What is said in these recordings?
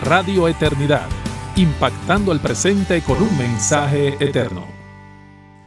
Radio Eternidad, impactando el presente con un mensaje eterno.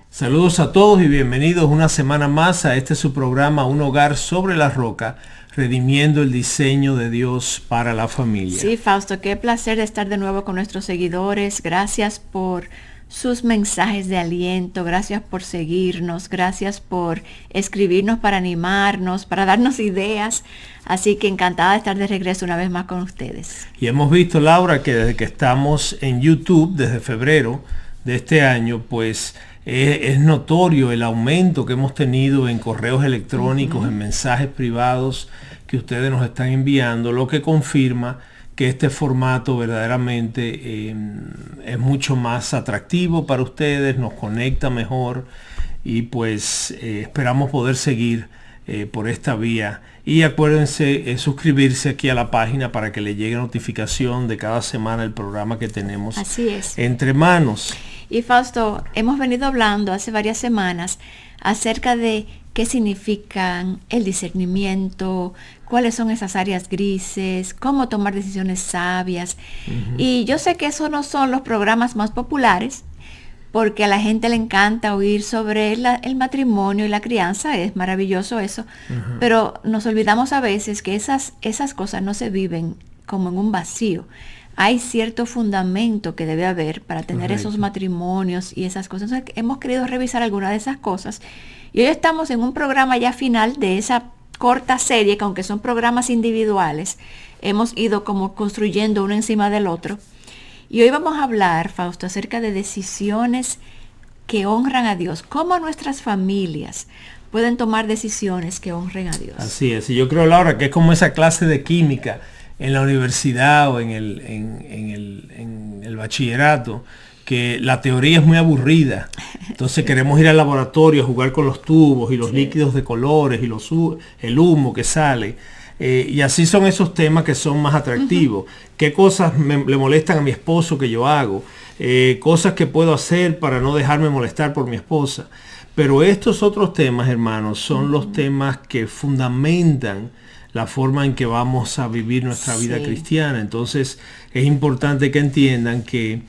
Saludos a todos y bienvenidos una semana más a este su programa Un Hogar sobre la Roca, redimiendo el diseño de Dios para la familia. Sí, Fausto, qué placer estar de nuevo con nuestros seguidores. Gracias por sus mensajes de aliento, gracias por seguirnos, gracias por escribirnos para animarnos, para darnos ideas. Así que encantada de estar de regreso una vez más con ustedes. Y hemos visto, Laura, que desde que estamos en YouTube, desde febrero de este año, pues es notorio el aumento que hemos tenido en correos electrónicos, en mensajes privados que ustedes nos están enviando, lo que confirma que este formato verdaderamente es mucho más atractivo para ustedes, nos conecta mejor y pues esperamos poder seguir por esta vía. Y acuérdense suscribirse aquí a la página para que le llegue notificación de cada semana el programa que tenemos. Así es. Entre manos. Y Fausto, hemos venido hablando hace varias semanas acerca de qué significan el discernimiento, cuáles son esas áreas grises, cómo tomar decisiones sabias. Y yo sé que esos no son los programas más populares, porque a la gente le encanta oír sobre el matrimonio y la crianza, es maravilloso eso, pero nos olvidamos a veces que esas cosas no se viven como en un vacío. Hay cierto fundamento que debe haber para tener esos matrimonios y esas cosas. Entonces, hemos querido revisar algunas de esas cosas. Y hoy estamos en un programa ya final de esa corta serie, que aunque son programas individuales, hemos ido como construyendo uno encima del otro. Y hoy vamos a hablar, Fausto, acerca de decisiones que honran a Dios. Cómo nuestras familias pueden tomar decisiones que honren a Dios. Así es. Y yo creo, Laura, que es como esa clase de química en la universidad o en el bachillerato, que la teoría es muy aburrida. Entonces queremos ir al laboratorio a jugar con los tubos y los líquidos de colores y el humo que sale. Y así son esos temas que son más atractivos. ¿Qué cosas le molestan a mi esposo que yo hago? Cosas que puedo hacer para no dejarme molestar por mi esposa. Pero estos otros temas, hermanos, son los temas que fundamentan la forma en que vamos a vivir nuestra vida cristiana. Entonces es importante que entiendan que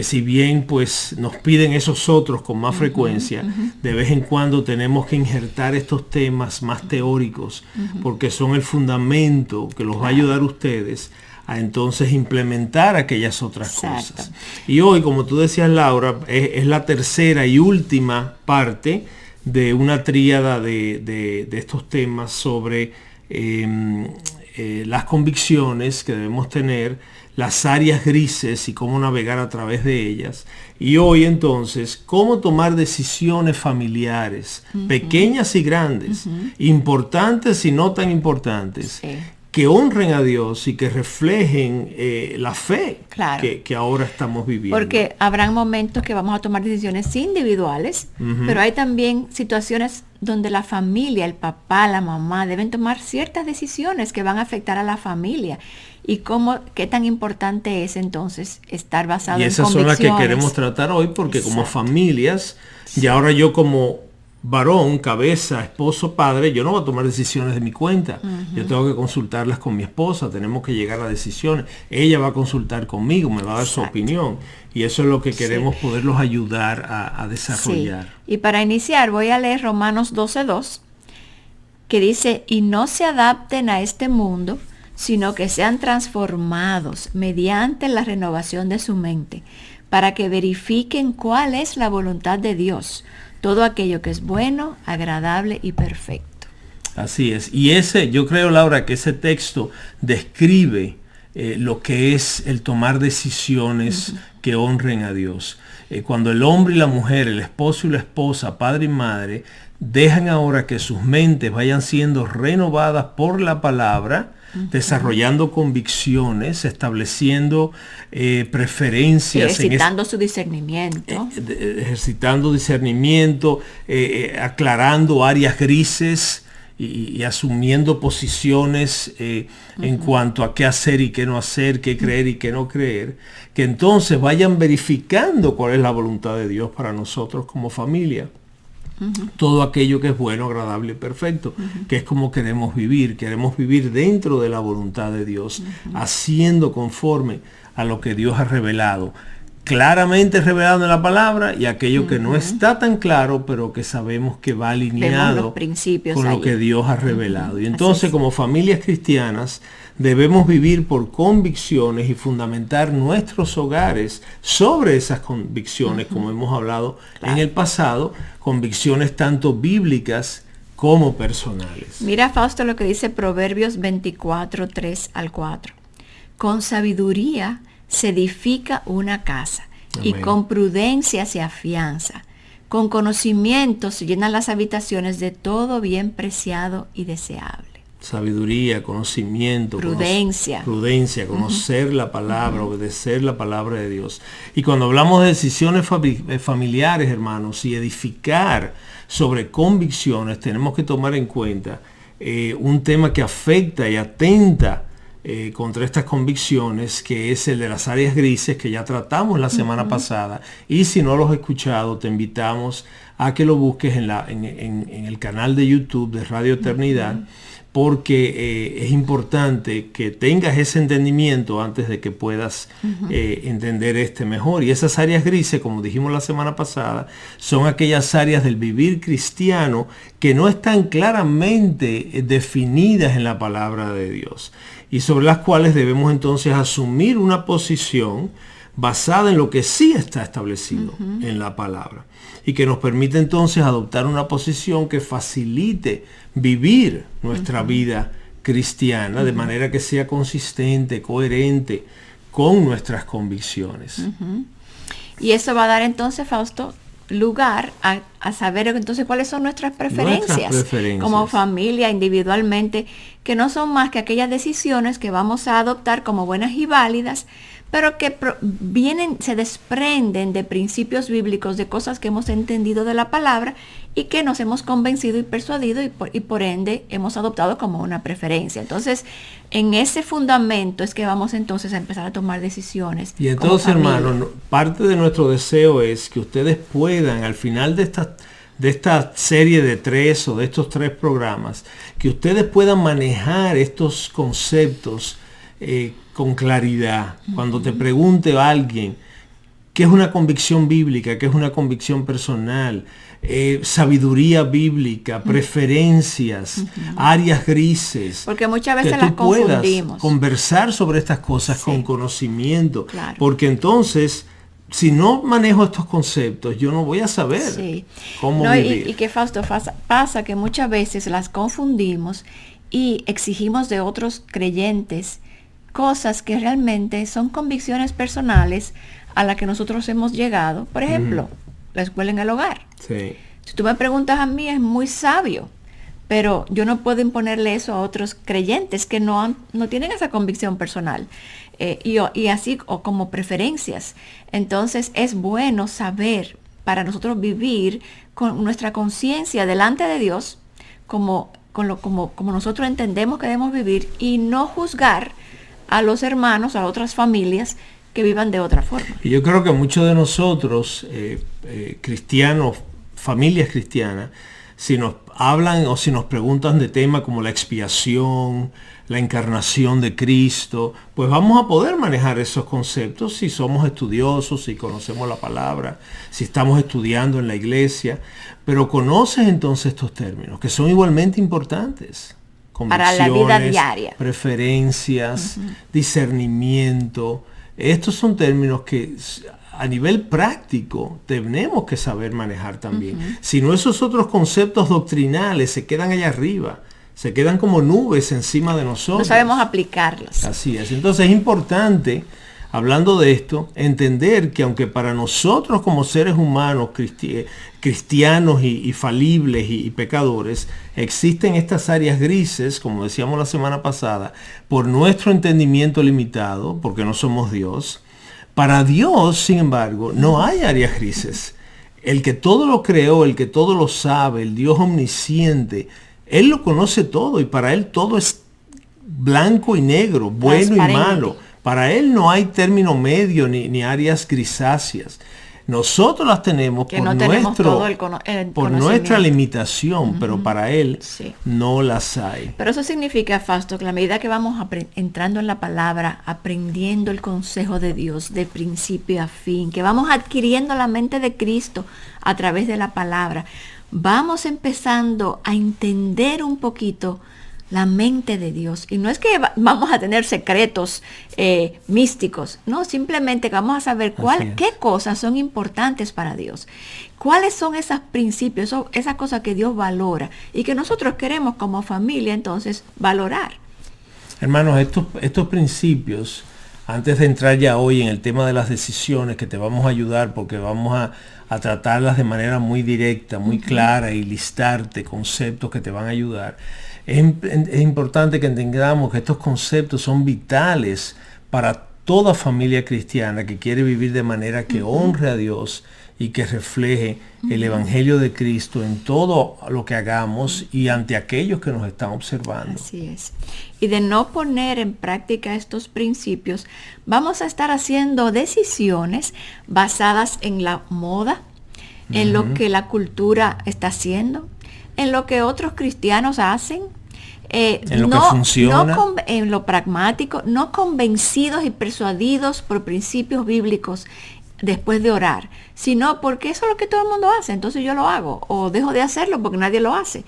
si bien pues nos piden esos otros con más frecuencia, de vez en cuando tenemos que injertar estos temas más teóricos, porque son el fundamento que los va a ayudar a ustedes a entonces implementar aquellas otras cosas. Y hoy, como tú decías, Laura, es la tercera y última parte de una tríada de estos temas sobre las convicciones que debemos tener, las áreas grises y cómo navegar a través de ellas. Y hoy entonces, cómo tomar decisiones familiares, pequeñas y grandes, importantes y no tan importantes, que honren a Dios y que reflejen la fe que ahora estamos viviendo. Porque habrán momentos que vamos a tomar decisiones individuales, pero hay también situaciones donde la familia, el papá, la mamá, deben tomar ciertas decisiones que van a afectar a la familia. Y qué tan importante es entonces estar basado en convicciones. Y esas son las que queremos tratar hoy, porque como familias, y ahora yo como varón, cabeza, esposo, padre, yo no voy a tomar decisiones de mi cuenta. Yo tengo que consultarlas con mi esposa, tenemos que llegar a decisiones. Ella va a consultar conmigo, me va a dar su opinión. Y eso es lo que queremos poderlos ayudar a desarrollar. Y para iniciar voy a leer Romanos 12:2, que dice, y no se adapten a este mundo, sino que sean transformados mediante la renovación de su mente, para que verifiquen cuál es la voluntad de Dios, todo aquello que es bueno, agradable y perfecto. Así es. Y yo creo, Laura, que ese texto describe lo que es el tomar decisiones que honren a Dios. Cuando el hombre y la mujer, el esposo y la esposa, padre y madre, dejan ahora que sus mentes vayan siendo renovadas por la palabra, desarrollando convicciones, estableciendo preferencias. Ejercitando su discernimiento. Ejercitando discernimiento, aclarando áreas grises y asumiendo posiciones en cuanto a qué hacer y qué no hacer, qué creer y qué no creer, que entonces vayan verificando cuál es la voluntad de Dios para nosotros como familia. todo aquello que es bueno, agradable y perfecto, que es como queremos vivir dentro de la voluntad de Dios, haciendo conforme a lo que Dios ha revelado, claramente revelado en la palabra, y aquello que no está tan claro, pero que sabemos que va alineado con lo que Dios ha revelado. Y entonces, como familias cristianas, debemos vivir por convicciones y fundamentar nuestros hogares sobre esas convicciones, como hemos hablado en el pasado, convicciones tanto bíblicas como personales. Mira, Fausto, lo que dice Proverbios 24, 3 al 4. Con sabiduría se edifica una casa. Amén. Y con prudencia se afianza. Con conocimiento se llenan las habitaciones de todo bien preciado y deseable. Sabiduría, conocimiento, prudencia, conocer la palabra, obedecer la palabra de Dios. Y cuando hablamos de decisiones familiares, hermanos, y edificar sobre convicciones, tenemos que tomar en cuenta un tema que afecta y atenta contra estas convicciones, que es el de las áreas grises, que ya tratamos la semana pasada. Y si no lo has escuchado, te invitamos a que lo busques en el canal de YouTube de Radio Eternidad, porque es importante que tengas ese entendimiento antes de que puedas entender mejor. Y esas áreas grises, como dijimos la semana pasada, son aquellas áreas del vivir cristiano que no están claramente definidas en la palabra de Dios, y sobre las cuales debemos entonces asumir una posición basada en lo que sí está establecido en la palabra, y que nos permite entonces adoptar una posición que facilite vivir nuestra vida cristiana de manera que sea consistente, coherente con nuestras convicciones. Y eso va a dar entonces, Fausto, lugar a saber entonces cuáles son nuestras preferencias como familia, individualmente, que no son más que aquellas decisiones que vamos a adoptar como buenas y válidas, pero que se desprenden de principios bíblicos, de cosas que hemos entendido de la palabra y que nos hemos convencido y persuadido y por ende hemos adoptado como una preferencia. Entonces, en ese fundamento es que vamos entonces a empezar a tomar decisiones. Y entonces, hermanos, parte de nuestro deseo es que ustedes puedan, al final de esta serie de 3 o de estos 3 programas, que ustedes puedan manejar estos conceptos con claridad. Cuando te pregunte a alguien qué es una convicción bíblica, qué es una convicción personal, sabiduría bíblica, preferencias, áreas grises, porque muchas veces que las tú puedas confundimos. Conversar sobre estas cosas con conocimiento, porque entonces, si no manejo estos conceptos, yo no voy a saber cómo vivir. Y que, Fausto, pasa que muchas veces las confundimos y exigimos de otros creyentes cosas que realmente son convicciones personales a las que nosotros hemos llegado. Por ejemplo, la escuela en el hogar. Sí. Si tú me preguntas a mí, es muy sabio, pero yo no puedo imponerle eso a otros creyentes que no tienen esa convicción personal. Y así o como preferencias. Entonces es bueno saber, para nosotros vivir con nuestra conciencia delante de Dios, como nosotros entendemos que debemos vivir, y no juzgar a los hermanos, a otras familias que vivan de otra forma. Y yo creo que muchos de nosotros, cristianos, familias cristianas, si nos hablan o si nos preguntan de temas como la expiación, la encarnación de Cristo, pues vamos a poder manejar esos conceptos si somos estudiosos, si conocemos la palabra, si estamos estudiando en la iglesia. Pero conoces entonces estos términos, que son igualmente importantes. Para la vida diaria. Preferencias, discernimiento. Estos son términos que a nivel práctico tenemos que saber manejar también. Si no, esos otros conceptos doctrinales se quedan allá arriba, se quedan como nubes encima de nosotros. No sabemos aplicarlos. Así es. Entonces es importante, hablando de esto, entender que aunque para nosotros como seres humanos cristianos y falibles y pecadores, existen estas áreas grises, como decíamos la semana pasada, por nuestro entendimiento limitado, porque no somos Dios. Para Dios, sin embargo, no hay áreas grises. El que todo lo creó, el que todo lo sabe, el Dios omnisciente, Él lo conoce todo, y para Él todo es blanco y negro, bueno y malo. Para Él no hay término medio ni áreas grisáceas. Nosotros las tenemos que no tenemos todo el por nuestra limitación, pero para Él Sí. no las hay. Pero eso significa, Fausto, que a la medida que vamos entrando en la palabra, aprendiendo el consejo de Dios de principio a fin, que vamos adquiriendo la mente de Cristo a través de la palabra, vamos empezando a entender un poquito la mente de Dios. Y no es que vamos a tener secretos místicos, no, simplemente que vamos a saber qué cosas son importantes para Dios, cuáles son esos principios, esas cosas que Dios valora y que nosotros queremos como familia entonces valorar. Hermanos, estos principios, antes de entrar ya hoy en el tema de las decisiones, que te vamos a ayudar porque vamos a tratarlas de manera muy directa, muy clara, y listarte conceptos que te van a ayudar. Es importante que entendamos que estos conceptos son vitales para toda familia cristiana que quiere vivir de manera que honre a Dios y que refleje el Evangelio de Cristo en todo lo que hagamos y ante aquellos que nos están observando. Así es. Y de no poner en práctica estos principios, vamos a estar haciendo decisiones basadas en la moda, en lo que la cultura está haciendo, en lo que otros cristianos hacen, en lo que funciona, en lo pragmático, no convencidos y persuadidos por principios bíblicos después de orar, sino porque eso es lo que todo el mundo hace, entonces yo lo hago, o dejo de hacerlo porque nadie lo hace,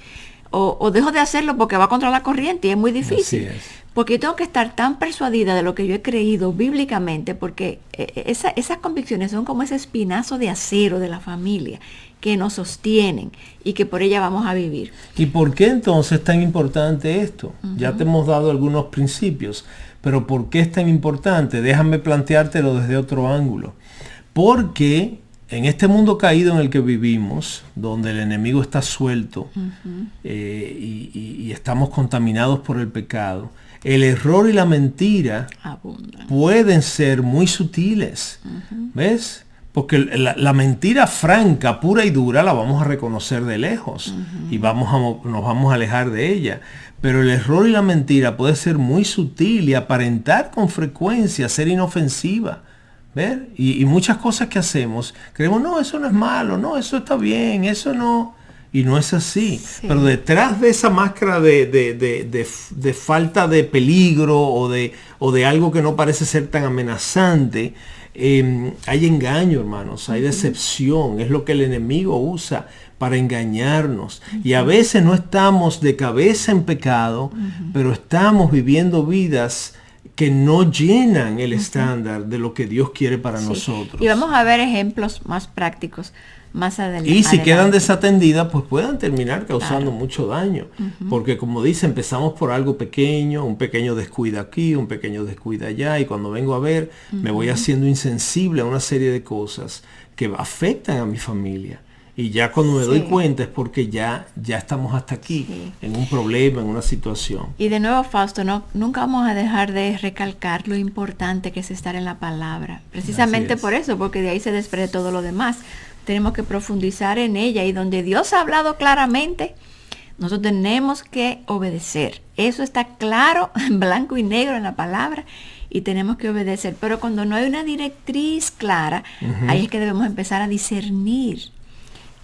o dejo de hacerlo porque va contra la corriente y es muy difícil. Porque yo tengo que estar tan persuadida de lo que yo he creído bíblicamente, porque esas convicciones son como ese espinazo de acero de la familia que nos sostienen y que por ella vamos a vivir. ¿Y por qué entonces es tan importante esto? Ya te hemos dado algunos principios, pero ¿por qué es tan importante? Déjame planteártelo desde otro ángulo. Porque en este mundo caído en el que vivimos, donde el enemigo está suelto y estamos contaminados por el pecado, el error y la mentira pueden ser muy sutiles. ¿Ves? Porque la mentira franca, pura y dura, la vamos a reconocer de lejos y nos vamos a alejar de ella. Pero el error y la mentira puede ser muy sutil y aparentar con frecuencia ser inofensiva. ¿Ver? Y muchas cosas que hacemos, creemos, no, eso no es malo, no, eso está bien, eso no. Y no es así. Sí. Pero detrás de esa máscara de falta de peligro o de algo que no parece ser tan amenazante, hay engaño, hermanos, hay decepción. Es lo que el enemigo usa para engañarnos. Y a veces no estamos de cabeza en pecado, pero estamos viviendo vidas que no llenan el estándar de lo que Dios quiere para nosotros. Y vamos a ver ejemplos más prácticos más adelante. Y si quedan desatendidas, pues puedan terminar causando mucho daño. Porque como dice, empezamos por algo pequeño, un pequeño descuido aquí, un pequeño descuido allá, y cuando vengo a ver, me voy haciendo insensible a una serie de cosas que afectan a mi familia. Y ya cuando me doy cuenta es porque ya estamos hasta aquí, en un problema, en una situación. Y de nuevo, Fausto, nunca vamos a dejar de recalcar lo importante que es estar en la palabra. Precisamente por eso, porque de ahí se desprende todo lo demás. Tenemos que profundizar en ella, y donde Dios ha hablado claramente, nosotros tenemos que obedecer. Eso está claro, en blanco y negro en la palabra, y tenemos que obedecer. Pero cuando no hay una directriz clara, ahí es que debemos empezar a discernir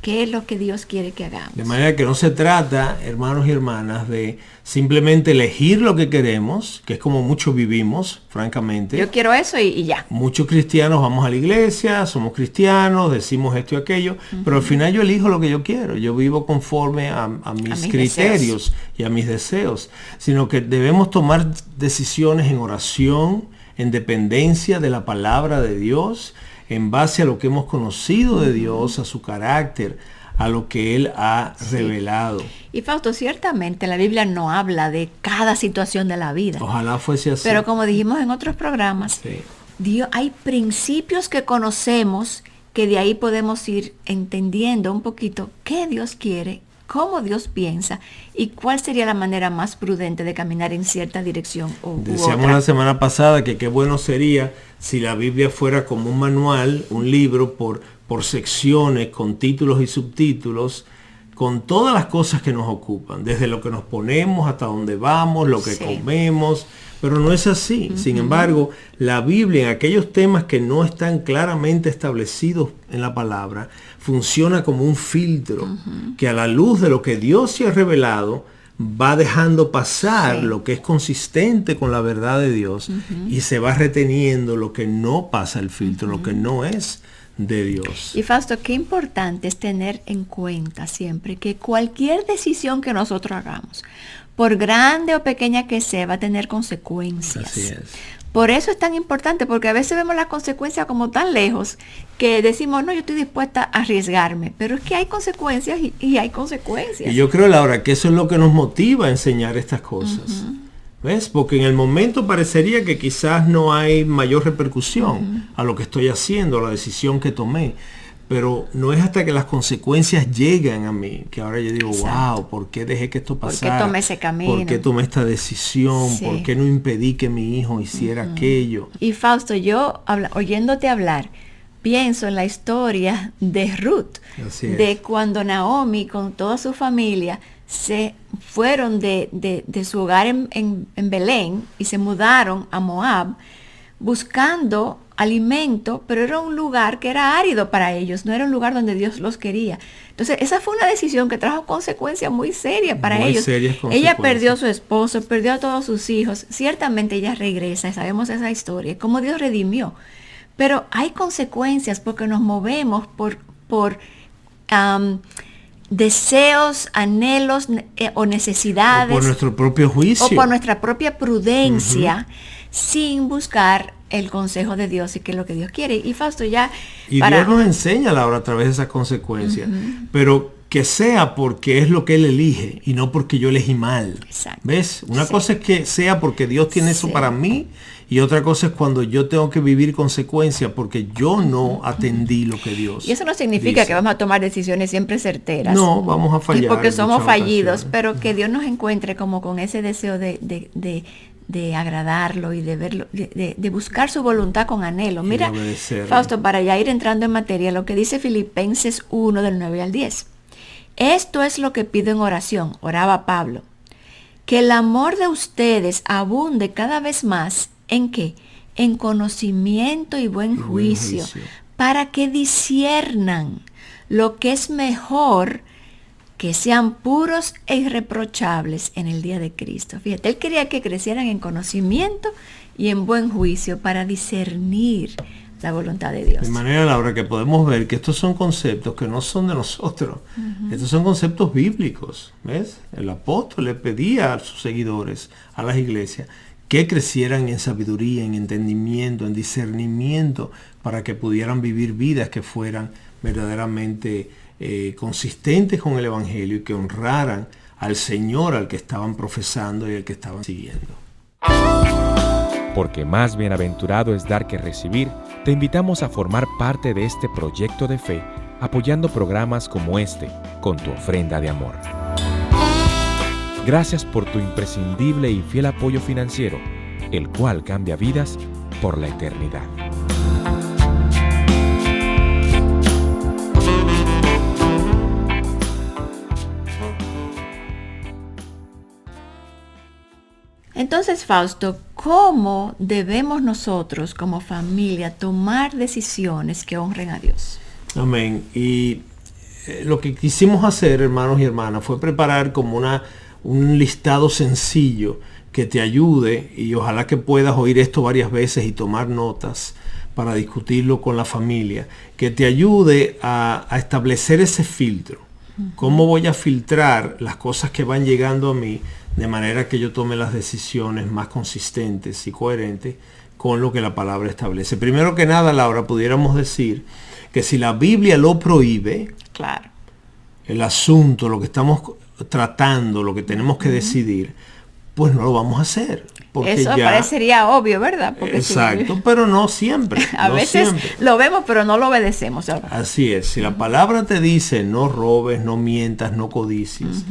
qué es lo que Dios quiere que hagamos. De manera que no se trata, hermanos y hermanas, de simplemente elegir lo que queremos, que es como muchos vivimos, francamente. Yo quiero eso y ya. Muchos cristianos vamos a la iglesia, somos cristianos, decimos esto y aquello, pero al final yo elijo lo que yo quiero. Yo vivo conforme a mis criterios y a mis deseos. Sino que debemos tomar decisiones en oración, en dependencia de la palabra de Dios, en base a lo que hemos conocido de Dios, a su carácter, a lo que Él ha revelado. Y Fausto, ciertamente la Biblia no habla de cada situación de la vida. Ojalá fuese así. Pero como dijimos en otros programas, Dios, hay principios que conocemos que de ahí podemos ir entendiendo un poquito qué Dios quiere, cómo Dios piensa y cuál sería la manera más prudente de caminar en cierta dirección Decíamos la semana pasada que qué bueno sería si la Biblia fuera como un manual, un libro por secciones, con títulos y subtítulos, con todas las cosas que nos ocupan, desde lo que nos ponemos hasta donde vamos, lo que comemos, pero no es así. Sin embargo, la Biblia en aquellos temas que no están claramente establecidos en la palabra, funciona como un filtro que a la luz de lo que Dios se ha revelado, va dejando pasar lo que es consistente con la verdad de Dios y se va reteniendo lo que no pasa el filtro, lo que no es de Dios. Y Fausto, qué importante es tener en cuenta siempre que cualquier decisión que nosotros hagamos, por grande o pequeña que sea, va a tener consecuencias. Así es. Por eso es tan importante, porque a veces vemos las consecuencias como tan lejos que decimos, no, yo estoy dispuesta a arriesgarme, pero es que hay consecuencias y hay consecuencias. Y yo creo, Laura, que eso es lo que nos motiva a enseñar estas cosas. ¿Ves? Porque en el momento parecería que quizás no hay mayor repercusión a lo que estoy haciendo, a la decisión que tomé. Pero no es hasta que las consecuencias llegan a mí, que ahora yo digo, wow, ¿por qué dejé que esto pasara? ¿Por qué tomé ese camino? ¿Por qué tomé esta decisión? ¿Por qué no impedí que mi hijo hiciera aquello? Y Fausto, yo oyéndote hablar, pienso en la historia de Ruth, de cuando Naomi con toda su familia se fueron de su hogar en Belén y se mudaron a Moab buscando alimento, pero era un lugar que era árido para ellos, no era un lugar donde Dios los quería. Entonces, esa fue una decisión que trajo consecuencias muy serias para ellos. Ella perdió a su esposo, perdió a todos sus hijos. Ciertamente ella regresa, y sabemos esa historia, cómo Dios redimió. Pero hay consecuencias porque nos movemos por deseos, anhelos o necesidades. O por nuestro propio juicio. O por nuestra propia prudencia, sin buscar el consejo de Dios y qué es lo que Dios quiere. Y Fausto ya... Dios nos enseña, Laura, a través de esas consecuencias. Pero que sea porque es lo que Él elige y no porque yo elegí mal. Exacto. ¿Ves? Una cosa es que sea porque Dios tiene eso para mí, y otra cosa es cuando yo tengo que vivir consecuencias porque yo no atendí lo que Dios Y eso no significa dice. que vamos a tomar decisiones siempre certeras. No, vamos a fallar. Y porque somos fallidos, ocasiones. pero que Dios nos encuentre como con ese deseo de agradarlo y de verlo, de buscar su voluntad con anhelo. Mira, Fausto, para ya ir entrando en materia, lo que dice Filipenses 1 del 9 al 10. Esto es lo que pido en oración, oraba Pablo, que el amor de ustedes abunde cada vez más, ¿en qué? En conocimiento y buen juicio, para que disciernan lo que es mejor, que sean puros e irreprochables en el día de Cristo. Fíjate, él quería que crecieran en conocimiento y en buen juicio para discernir la voluntad de Dios. De manera, Laura, que podemos ver que estos son conceptos que no son de nosotros. Estos son conceptos bíblicos. ¿Ves? El apóstol le pedía a sus seguidores, a las iglesias, que crecieran en sabiduría, en entendimiento, en discernimiento, para que pudieran vivir vidas que fueran verdaderamente consistentes con el Evangelio y que honraran al Señor al que estaban profesando y al que estaban siguiendo. Porque más bienaventurado es dar que recibir, te invitamos a formar parte de este proyecto de fe, apoyando programas como este, con tu ofrenda de amor. Gracias por tu imprescindible y fiel apoyo financiero, el cual cambia vidas por la eternidad. Entonces, Fausto, ¿cómo debemos nosotros como familia tomar decisiones que honren a Dios? Amén. Y lo que quisimos hacer, hermanos y hermanas, fue preparar como un listado sencillo que te ayude, y ojalá que puedas oír esto varias veces y tomar notas para discutirlo con la familia, que te ayude a establecer ese filtro. ¿Cómo voy a filtrar las cosas que van llegando a mí de manera que yo tome las decisiones más consistentes y coherentes con lo que la palabra establece? Primero que nada, Laura, pudiéramos decir que si la Biblia lo prohíbe, claro, el asunto, lo que estamos tratando, lo que tenemos que decidir, pues no lo vamos a hacer. Eso parecería obvio, ¿verdad? Porque exacto, pero no siempre. A veces siempre lo vemos, pero no lo obedecemos. Así es. Si la palabra te dice no robes, no mientas, no codicies,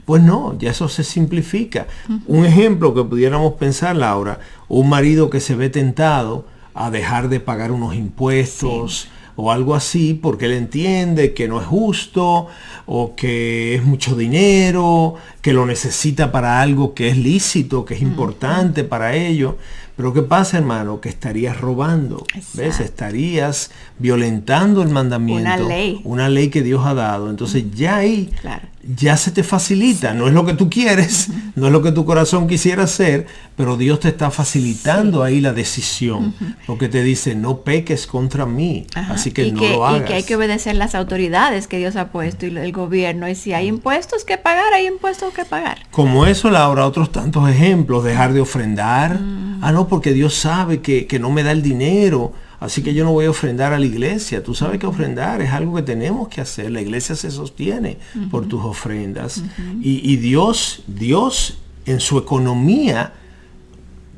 pues no, ya eso se simplifica. Un ejemplo que pudiéramos pensar, Laura, un marido que se ve tentado a dejar de pagar unos impuestos, o algo así, porque él entiende que no es justo o que es mucho dinero, que lo necesita para algo que es lícito, que es importante para ello. Pero ¿qué pasa, hermano? Que estarías robando, ¿ves? Estarías violentando el mandamiento, una ley que Dios ha dado. Entonces ya ahí, ya se te facilita. No es lo que tú quieres, no es lo que tu corazón quisiera hacer, pero Dios te está facilitando ahí la decisión, porque te dice, no peques contra mí, así que no lo hagas. Y que hay que obedecer las autoridades que Dios ha puesto y el gobierno. Y si hay impuestos que pagar, hay impuestos que pagar. Como eso, Laura, otros tantos ejemplos. Dejar de ofrendar. No, porque Dios sabe que no me da el dinero, así que yo no voy a ofrendar a la iglesia. Tú sabes que ofrendar es algo que tenemos que hacer. La iglesia se sostiene por tus ofrendas. Y Dios en su economía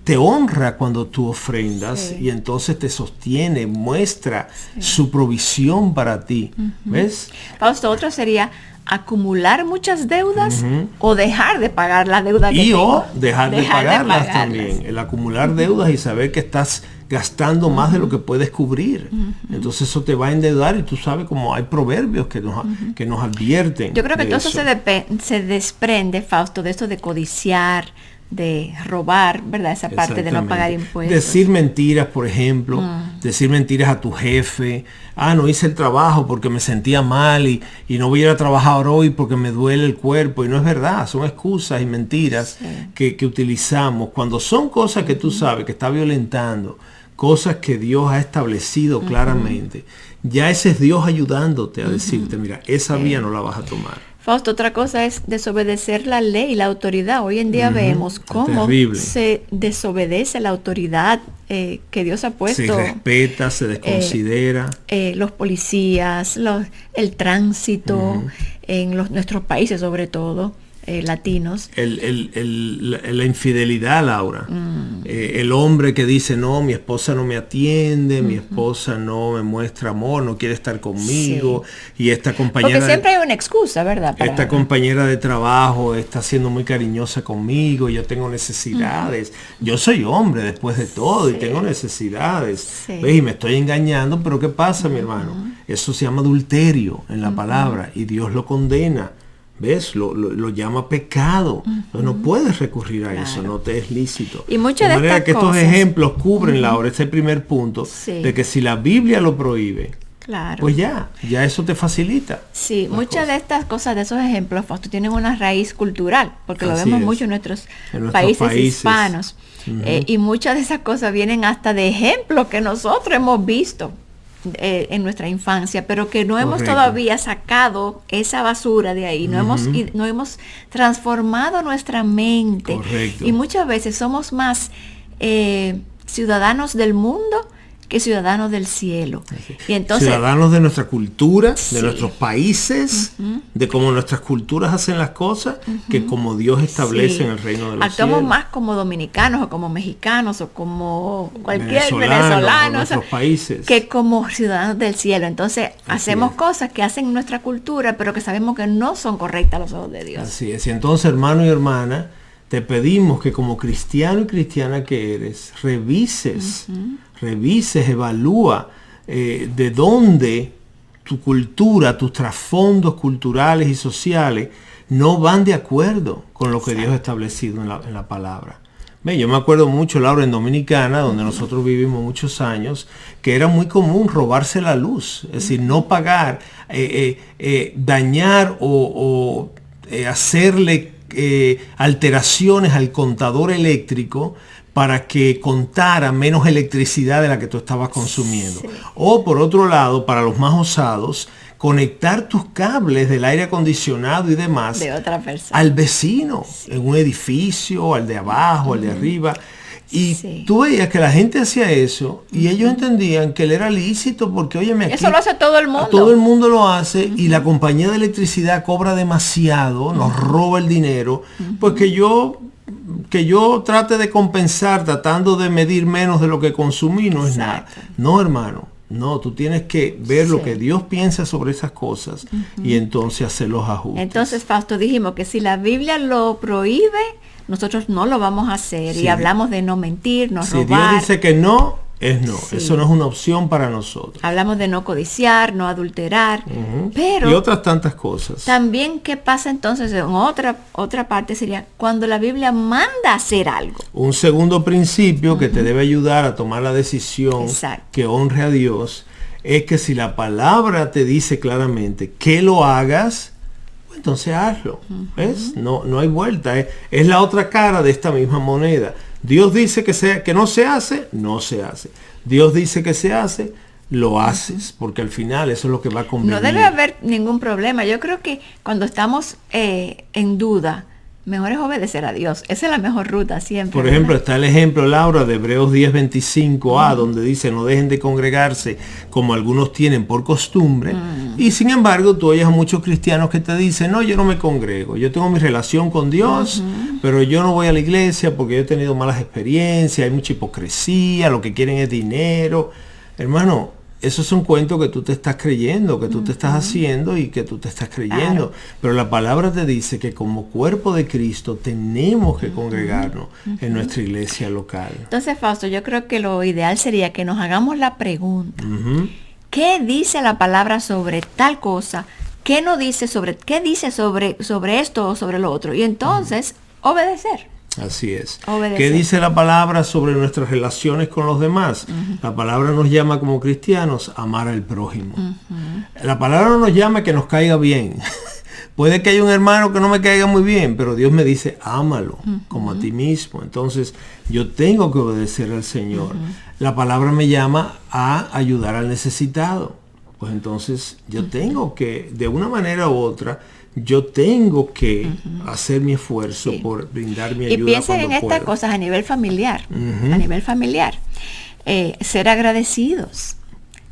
te honra cuando tú ofrendas, y entonces te sostiene, muestra su provisión para ti. ¿Ves? Fausto, otro sería acumular muchas deudas o dejar de pagar la deuda que tengo. O dejar de pagarlas también. El acumular deudas y saber que estás gastando más de lo que puedes cubrir. Entonces eso te va a endeudar, y tú sabes como hay proverbios que nos advierten. Yo creo que todo eso se desprende, Fausto, de esto de codiciar, de robar, ¿verdad? Esa parte de no pagar impuestos. Decir mentiras, por ejemplo, decir mentiras a tu jefe. No hice el trabajo porque me sentía mal y no voy a ir a trabajar hoy porque me duele el cuerpo. Y no es verdad, son excusas y mentiras que utilizamos cuando son cosas que tú sabes que está violentando, cosas que Dios ha establecido claramente. Ya ese es Dios ayudándote a decirte, mira, esa vía no la vas a tomar. Fausto, otra cosa es desobedecer la ley y la autoridad. Hoy en día vemos cómo se desobedece la autoridad que Dios ha puesto. Se respeta, se desconsidera. Los policías, el tránsito, en nuestros países sobre todo, latinos. La infidelidad, Laura. El hombre que dice, no, mi esposa no me atiende, mi esposa no me muestra amor, no quiere estar conmigo, y esta compañera... Porque siempre hay una excusa, ¿verdad? Esta compañera de trabajo está siendo muy cariñosa conmigo, yo tengo necesidades. Yo soy hombre después de todo y tengo necesidades. ¿Ves? Y me estoy engañando, pero ¿qué pasa, mi hermano? Eso se llama adulterio en la palabra, y Dios lo condena. ¿Ves? Lo llama pecado. No puedes recurrir a eso, no te es lícito. Y muchas de de manera estas que cosas, estos ejemplos cubren, Laura, este primer punto, de que si la Biblia lo prohíbe, pues ya eso te facilita. Sí, muchas de estas cosas, de esos ejemplos, Fausto, tienen una raíz cultural, porque lo vemos mucho en nuestros países hispanos. Y muchas de esas cosas vienen hasta de ejemplos que nosotros hemos visto en nuestra infancia, pero que no hemos todavía sacado esa basura de ahí, no hemos transformado nuestra mente. Y muchas veces somos más ciudadanos del mundo que ciudadanos del cielo. Y entonces, ciudadanos de nuestra cultura, de nuestros países, de cómo nuestras culturas hacen las cosas, que como Dios establece en el reino de los actuamos cielos. más como dominicanos o como mexicanos o como cualquier venezolano, nuestros países, que como ciudadanos del cielo. Entonces hacemos cosas que hacen nuestra cultura, pero que sabemos que no son correctas a los ojos de Dios. Así es. Y entonces, hermano y hermana, te pedimos que como cristiano y cristiana que eres, revises, evalúa de dónde tu cultura, tus trasfondos culturales y sociales no van de acuerdo con lo que Dios ha establecido en la palabra. Yo me acuerdo mucho, Laura, en Dominicana, donde nosotros vivimos muchos años, que era muy común robarse la luz, es decir, no pagar, dañar o hacerle alteraciones al contador eléctrico para que contara menos electricidad de la que tú estabas consumiendo. O por otro lado, para los más osados, conectar tus cables del aire acondicionado y demás de otra persona al vecino, en un edificio, al de abajo, al de arriba. Y tú veías que la gente hacía eso y ellos entendían que él era lícito porque, óyeme, aquí eso lo hace todo el mundo. Todo el mundo lo hace y la compañía de electricidad cobra demasiado, nos roba el dinero, pues que yo trate de compensar tratando de medir menos de lo que consumí no es nada. No, hermano. No, tú tienes que ver lo que Dios piensa sobre esas cosas y entonces hacer los ajustes. Entonces, Fausto, dijimos que si la Biblia lo prohíbe, nosotros no lo vamos a hacer. Y hablamos de no mentir, no robar. Si Dios dice que no, Sí. Eso no es una opción para nosotros. Hablamos de no codiciar, no adulterar, pero Y otras tantas cosas. también qué pasa entonces en otra parte sería cuando la Biblia manda a hacer algo. Un segundo principio que te debe ayudar a tomar la decisión Exacto. que honre a Dios es que si la palabra te dice claramente que lo hagas, pues entonces hazlo. ¿Ves? No hay vuelta. Es la otra cara de esta misma moneda. Dios dice que no se hace, no se hace. Dios dice que se hace, lo haces, porque al final eso es lo que va a convenir. No debe haber ningún problema. Yo creo que cuando estamos en duda, mejor es obedecer a Dios. Esa es la mejor ruta siempre. Por ¿verdad? ejemplo, está el ejemplo, Laura, de Hebreos 10:25a, donde dice, no dejen de congregarse como algunos tienen por costumbre. Y sin embargo, tú oyes a muchos cristianos que te dicen, no, yo no me congrego, yo tengo mi relación con Dios, pero yo no voy a la iglesia porque yo he tenido malas experiencias, hay mucha hipocresía, lo que quieren es dinero. Hermano, esos son cuentos que tú te estás creyendo, que tú te estás haciendo y que tú te estás creyendo. Claro. Pero la palabra te dice que como cuerpo de Cristo tenemos que congregarnos en nuestra iglesia local. Entonces, Fausto, yo creo que lo ideal sería que nos hagamos la pregunta. ¿Qué dice la palabra sobre tal cosa? ¿Qué dice sobre esto o sobre lo otro? Y entonces, obedecer. Así es. Obedecer. ¿Qué dice la palabra sobre nuestras relaciones con los demás? La palabra nos llama como cristianos a amar al prójimo. La palabra no nos llama a que nos caiga bien. Puede que haya un hermano que no me caiga muy bien, pero Dios me dice, ámalo como a ti mismo. Entonces, yo tengo que obedecer al Señor. La palabra me llama a ayudar al necesitado. Pues entonces, yo tengo que, de una manera u otra, yo tengo que hacer mi esfuerzo por brindar mi ayuda. Y piensen en cuando estas pueda. cosas a nivel familiar. A nivel familiar. Ser agradecidos.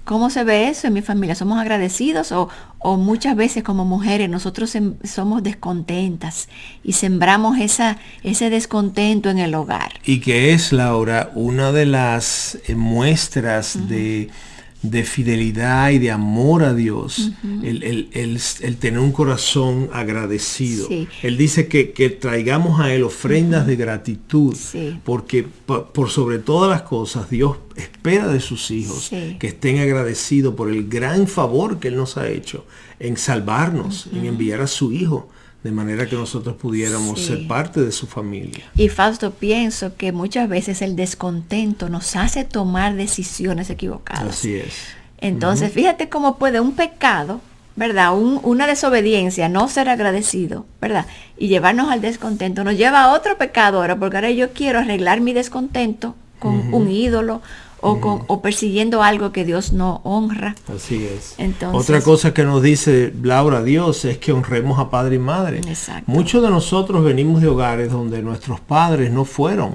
¿Cómo se ve eso en mi familia? ¿Somos agradecidos o muchas veces como mujeres nosotros somos descontentas y sembramos ese descontento en el hogar? Y que es, Laura, una de las muestras de fidelidad y de amor a Dios, el tener un corazón agradecido. Sí. Él dice que traigamos a Él ofrendas de gratitud, Sí. porque por sobre todas las cosas Dios espera de sus hijos Sí. que estén agradecidos por el gran favor que Él nos ha hecho en salvarnos, en enviar a su Hijo, de manera que nosotros pudiéramos Sí. ser parte de su familia. Y Fausto, pienso que muchas veces el descontento nos hace tomar decisiones equivocadas. Así es. Entonces, fíjate cómo puede un pecado, ¿verdad? Una desobediencia, no ser agradecido, ¿verdad? Y llevarnos al descontento, nos lleva a otro pecado ahora, porque ahora yo quiero arreglar mi descontento con un ídolo o persiguiendo algo que Dios no honra. Así es. Entonces, otra cosa que nos dice Laura Dios es que honremos a padre y madre. Exacto. Muchos de nosotros venimos de hogares donde nuestros padres no fueron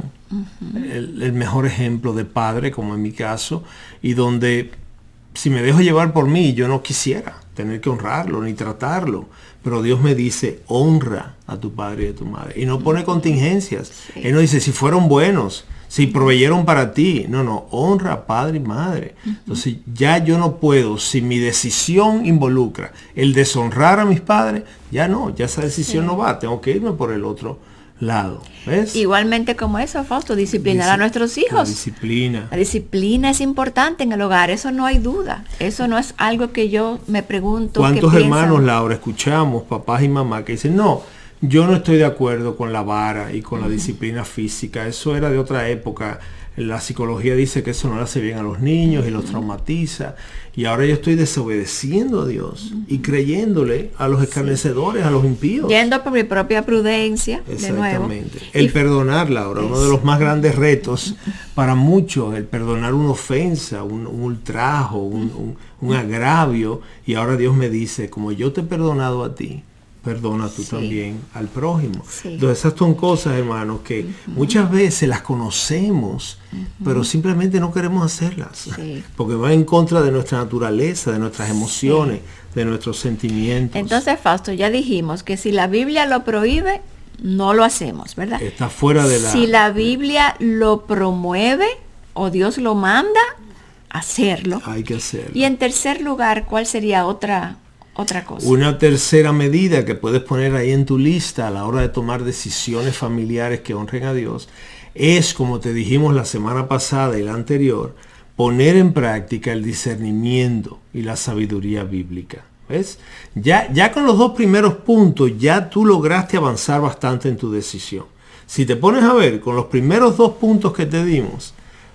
el mejor ejemplo de padre, como en mi caso, y donde si me dejo llevar por mí, yo no quisiera tener que honrarlo ni tratarlo. Pero Dios me dice, honra a tu padre y a tu madre. Y no pone contingencias. Sí. Él no dice, si fueron buenos, si proveyeron para ti. No, honra a padre y madre. Entonces ya yo no puedo, si mi decisión involucra el deshonrar a mis padres, ya esa decisión no va. Tengo que irme por el otro lado. ¿Ves? igualmente como eso, Fausto, disciplinar a nuestros La hijos. disciplina. La disciplina es importante en el hogar, eso no hay duda. Eso no es algo que yo me pregunto. ¿Cuántos ¿qué hermanos, piensan? Laura, escuchamos, papás y mamás, que dicen, no, yo no estoy de acuerdo con la vara y con la disciplina física? Eso era de otra época. La psicología dice que eso no le hace bien a los niños y los traumatiza. Y ahora yo estoy desobedeciendo a Dios y creyéndole a los escarnecedores, a los impíos. Yendo por mi propia prudencia, de nuevo. Exactamente. El perdonar, Laura, uno de los más grandes retos para muchos, el perdonar una ofensa, un ultrajo, un agravio. Y ahora Dios me dice, como yo te he perdonado a ti, perdona tú también al prójimo. Sí. Entonces esas son cosas, hermanos, que muchas veces las conocemos, pero simplemente no queremos hacerlas. Sí. Porque van en contra de nuestra naturaleza, de nuestras emociones, de nuestros sentimientos. Entonces, Fausto, ya dijimos que si la Biblia lo prohíbe, no lo hacemos, ¿verdad? Está fuera de la... Si la Biblia lo promueve o Dios lo manda, hacerlo. Hay que hacerlo. Y en tercer lugar, ¿cuál sería otra cosa? Una tercera medida que puedes poner ahí en tu lista a la hora de tomar decisiones familiares que honren a Dios es, como te dijimos la semana pasada y la anterior, poner en práctica el discernimiento y la sabiduría bíblica. ¿Ves? Ya con los dos primeros puntos, ya tú lograste avanzar bastante en tu decisión. Si te pones a ver, con los primeros dos puntos que te dimos,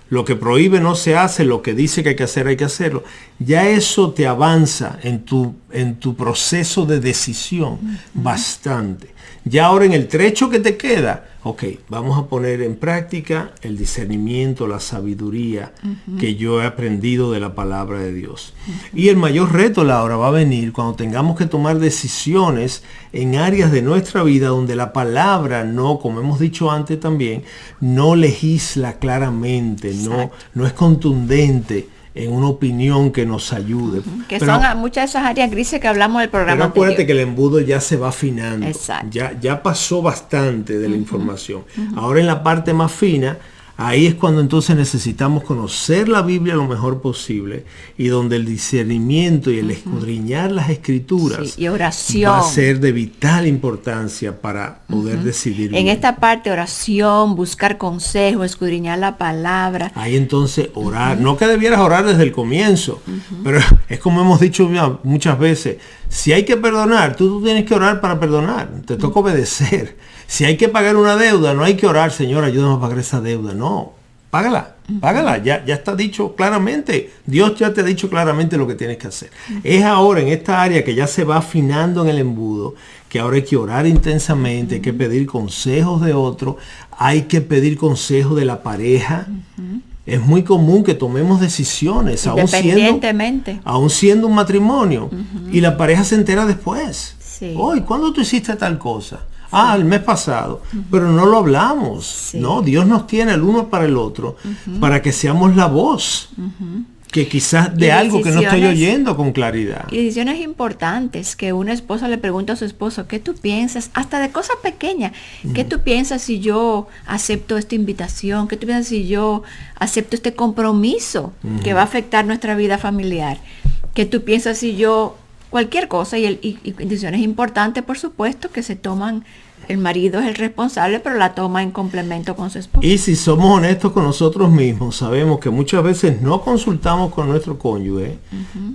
lo que prohíbe no se hace, lo que dice que hay que hacer, hay que hacerlo. Ya eso te avanza en tu proceso de decisión bastante. Ya ahora en el trecho que te queda, ok, vamos a poner en práctica el discernimiento, la sabiduría que yo he aprendido de la palabra de Dios. Y el mayor reto, Laura, va a venir cuando tengamos que tomar decisiones en áreas de nuestra vida donde la palabra no, como hemos dicho antes también, no legisla claramente, no es contundente en una opinión que nos ayude. Que pero, son muchas de esas áreas grises que hablamos del programa pero acuérdate anterior. Que el embudo ya se va afinando. Exacto. Ya pasó bastante de la información. Ahora en la parte más fina, ahí es cuando entonces necesitamos conocer la Biblia lo mejor posible y donde el discernimiento y el escudriñar las escrituras y oración va a ser de vital importancia para poder decidir bien. En esta parte, oración, buscar consejo, escudriñar la palabra. Ahí entonces orar, no que debieras orar desde el comienzo, pero es como hemos dicho muchas veces, si hay que perdonar, tú tienes que orar para perdonar, te toca obedecer. Si hay que pagar una deuda, no hay que orar, Señor, ayúdame a pagar esa deuda. No, págala, ya está dicho claramente. Dios ya te ha dicho claramente lo que tienes que hacer. Es ahora en esta área que ya se va afinando en el embudo, que ahora hay que orar intensamente, hay que pedir consejos de otro, hay que pedir consejos de la pareja. Es muy común que tomemos decisiones, aún siendo un matrimonio, y la pareja se entera después. Sí. Hoy, ¿cuándo tú hiciste tal cosa? El mes pasado, pero no lo hablamos. Sí. No, Dios nos tiene el uno para el otro, para que seamos la voz, que quizás de algo que no estoy oyendo con claridad. Y decisiones importantes, que una esposa le pregunta a su esposo, ¿qué tú piensas? Hasta de cosas pequeñas. ¿Qué tú piensas si yo acepto esta invitación? ¿Qué tú piensas si yo acepto este compromiso que va a afectar nuestra vida familiar? ¿Qué tú piensas si yo... Cualquier cosa y decisiones importantes, por supuesto, que se toman, el marido es el responsable, pero la toma en complemento con su esposa. Y si somos honestos con nosotros mismos, sabemos que muchas veces no consultamos con nuestro cónyuge,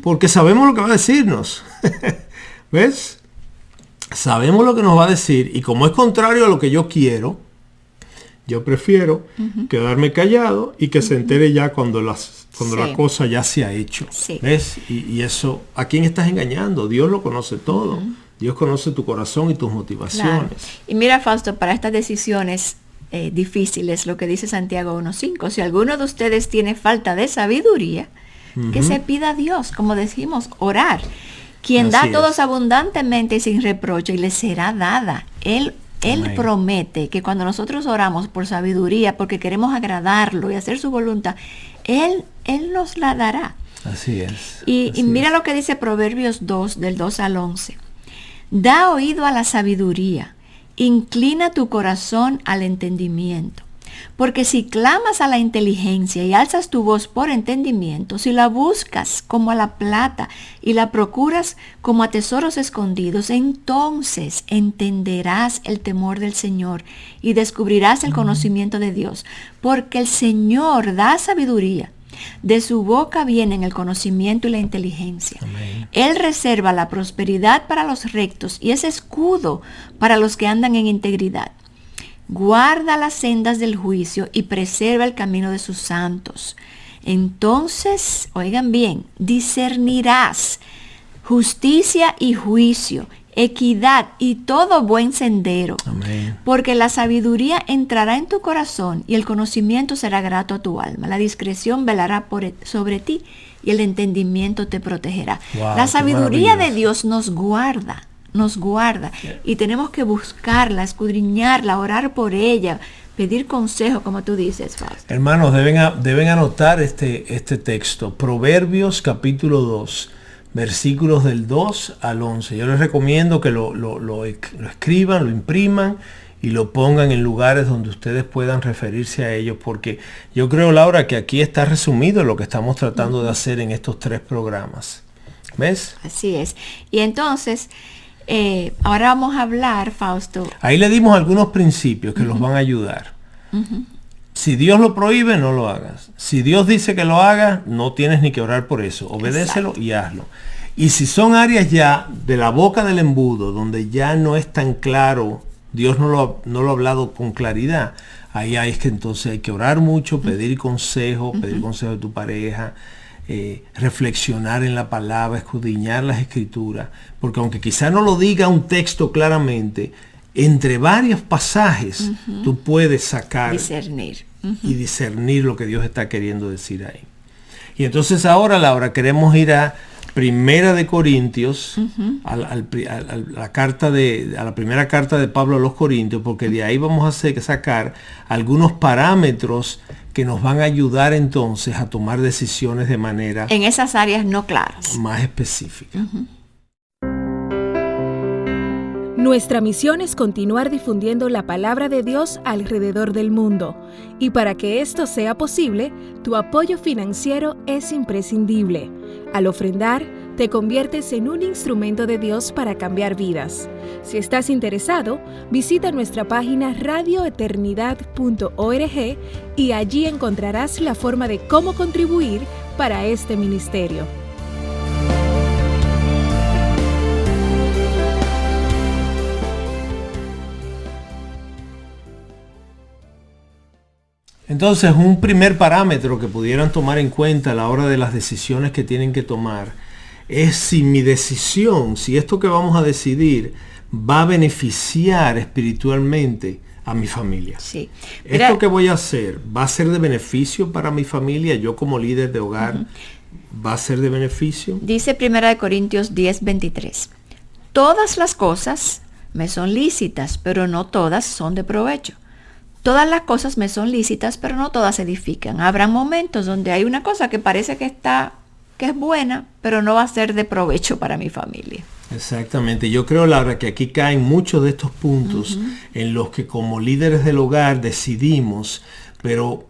porque sabemos lo que va a decirnos. ¿Ves? Sabemos lo que nos va a decir, y como es contrario a lo que yo quiero, yo prefiero quedarme callado y que se entere ya cuando la cosa ya se ha hecho. Sí. ¿Ves? Y eso, ¿a quién estás engañando? Dios lo conoce todo. Dios conoce tu corazón y tus motivaciones. Claro. Y mira, Fausto, para estas decisiones difíciles, lo que dice Santiago 1:5, si alguno de ustedes tiene falta de sabiduría, que se pida a Dios, como decimos, orar. Quien da a todos abundantemente y sin reproche, y le será dada. Él promete que cuando nosotros oramos por sabiduría, porque queremos agradarlo y hacer su voluntad, Él nos la dará. Así es. Y mira lo que dice Proverbios 2, del 2 al 11. Da oído a la sabiduría, inclina tu corazón al entendimiento. Porque si clamas a la inteligencia y alzas tu voz por entendimiento, si la buscas como a la plata y la procuras como a tesoros escondidos, entonces entenderás el temor del Señor y descubrirás el conocimiento de Dios. Porque el Señor da sabiduría. De su boca vienen el conocimiento y la inteligencia. Amén. Él reserva la prosperidad para los rectos y es escudo para los que andan en integridad. Guarda las sendas del juicio y preserva el camino de sus santos. Entonces, oigan bien, discernirás justicia y juicio, equidad y todo buen sendero. Amén. Porque la sabiduría entrará en tu corazón y el conocimiento será grato a tu alma. La discreción velará sobre ti y el entendimiento te protegerá. Wow, la sabiduría de Dios nos guarda y tenemos que buscarla, escudriñarla, orar por ella, pedir consejo, como tú dices, Fausto. Hermanos, deben anotar este texto, Proverbios capítulo 2, versículos del 2 al 11. Yo les recomiendo que lo escriban, lo impriman y lo pongan en lugares donde ustedes puedan referirse a ellos, porque yo creo, Laura, que aquí está resumido lo que estamos tratando de hacer en estos 3 programas. ¿Ves? Así es. Y entonces... ahora vamos a hablar, Fausto. Ahí le dimos algunos principios que los van a ayudar. Si Dios lo prohíbe, no lo hagas. Si Dios dice que lo hagas, no tienes ni que orar por eso. Obedécelo y hazlo. Y si son áreas ya de la boca del embudo, donde ya no es tan claro, Dios no lo ha hablado con claridad, ahí es que entonces hay que orar mucho, pedir consejo de tu pareja, reflexionar en la palabra, escudriñar las escrituras, porque aunque quizá no lo diga un texto claramente, entre varios pasajes tú puedes sacar y discernir lo que Dios está queriendo decir ahí. Y entonces ahora, Laura, queremos ir a Primera de Corintios, a la primera carta de Pablo a los Corintios, porque de ahí vamos a sacar algunos parámetros que nos van a ayudar entonces a tomar decisiones de manera en esas áreas no claras, más específica. Nuestra misión es continuar difundiendo la palabra de Dios alrededor del mundo. Y para que esto sea posible, tu apoyo financiero es imprescindible. Al ofrendar, te conviertes en un instrumento de Dios para cambiar vidas. Si estás interesado, visita nuestra página radioeternidad.org y allí encontrarás la forma de cómo contribuir para este ministerio. Entonces, un primer parámetro que pudieran tomar en cuenta a la hora de las decisiones que tienen que tomar es si mi decisión, si esto que vamos a decidir va a beneficiar espiritualmente a mi familia. Sí. Esto que voy a hacer, ¿va a ser de beneficio para mi familia? Yo como líder de hogar, ¿va a ser de beneficio? Dice 1 Corintios 10:23. Todas las cosas me son lícitas, pero no todas son de provecho. Todas las cosas me son lícitas, pero no todas edifican. Habrá momentos donde hay una cosa que parece que es buena, pero no va a ser de provecho para mi familia. Exactamente. Yo creo, Laura, que aquí caen muchos de estos puntos en los que como líderes del hogar decidimos, pero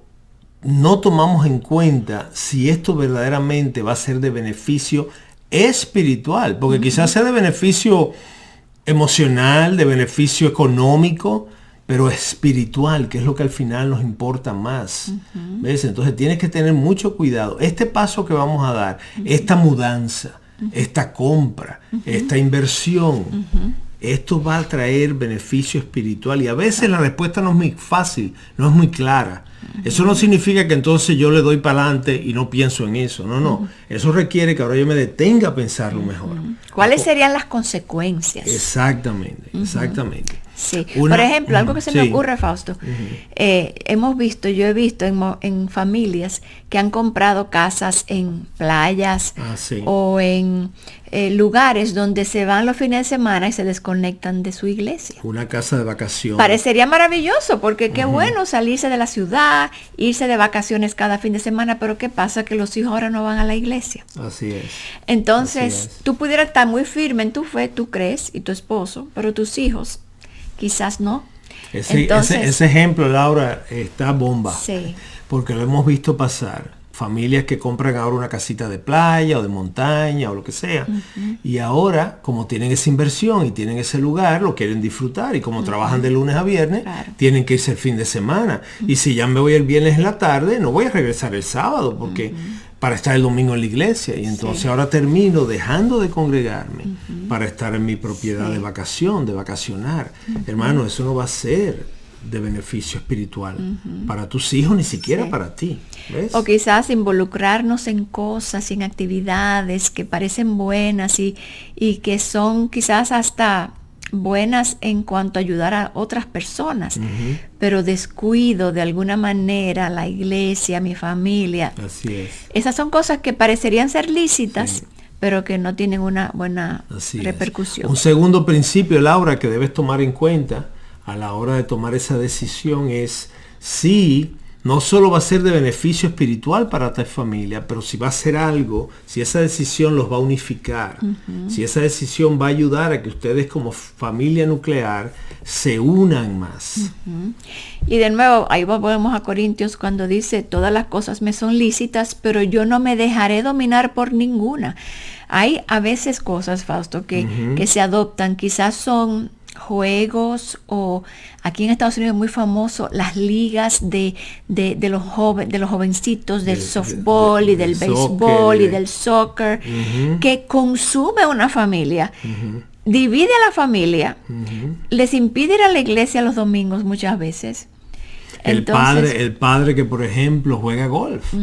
no tomamos en cuenta si esto verdaderamente va a ser de beneficio espiritual, porque quizás sea de beneficio emocional, de beneficio económico, pero espiritual, que es lo que al final nos importa más. ¿Ves? Entonces tienes que tener mucho cuidado. Este paso que vamos a dar, esta mudanza, esta compra, esta inversión, esto va a traer beneficio espiritual. Y a veces la respuesta no es muy fácil, no es muy clara. Eso no significa que entonces yo le doy para adelante y no pienso en eso. No. Eso requiere que ahora yo me detenga a pensarlo mejor. ¿Cuáles serían las consecuencias? Exactamente. Sí. Por ejemplo, algo que se me ocurre, Fausto, yo he visto en familias que han comprado casas en playas o en lugares donde se van los fines de semana y se desconectan de su iglesia. Una casa de vacaciones. Parecería maravilloso, porque qué bueno salirse de la ciudad, irse de vacaciones cada fin de semana, pero ¿qué pasa? Que los hijos ahora no van a la iglesia. Así es. Entonces, tú pudieras estar muy firme en tu fe, tú crees, y tu esposo, pero tus hijos quizás no. Ese ejemplo, Laura, está bomba. Sí. Porque lo hemos visto pasar. Familias que compran ahora una casita de playa o de montaña o lo que sea. Y ahora, como tienen esa inversión y tienen ese lugar, lo quieren disfrutar. Y como trabajan de lunes a viernes, tienen que irse el fin de semana. Y si ya me voy el viernes en la tarde, no voy a regresar el sábado porque para estar el domingo en la iglesia. Y entonces ahora termino dejando de congregarme para estar en mi propiedad de vacación, de vacacionar. Hermano, eso no va a ser de beneficio espiritual para tus hijos, ni siquiera para ti. ¿Ves? O quizás involucrarnos en cosas, en actividades que parecen buenas y que son quizás hasta buenas en cuanto a ayudar a otras personas, pero descuido de alguna manera la iglesia, mi familia. Así es. Esas son cosas que parecerían ser lícitas, pero que no tienen una buena repercusión. Un segundo principio, Laura, que debes tomar en cuenta a la hora de tomar esa decisión es si no solo va a ser de beneficio espiritual para tu familia, pero si va a ser algo, si esa decisión los va a unificar, si esa decisión va a ayudar a que ustedes como familia nuclear se unan más. Y de nuevo, ahí volvemos a Corintios cuando dice, todas las cosas me son lícitas, pero yo no me dejaré dominar por ninguna. Hay a veces cosas, Fausto, que se adoptan, quizás son juegos, o aquí en Estados Unidos es muy famoso las ligas de los jovencitos del softball y del béisbol y del soccer, que consume una familia, divide a la familia, les impide ir a la iglesia los domingos muchas veces. El padre que, por ejemplo, juega golf.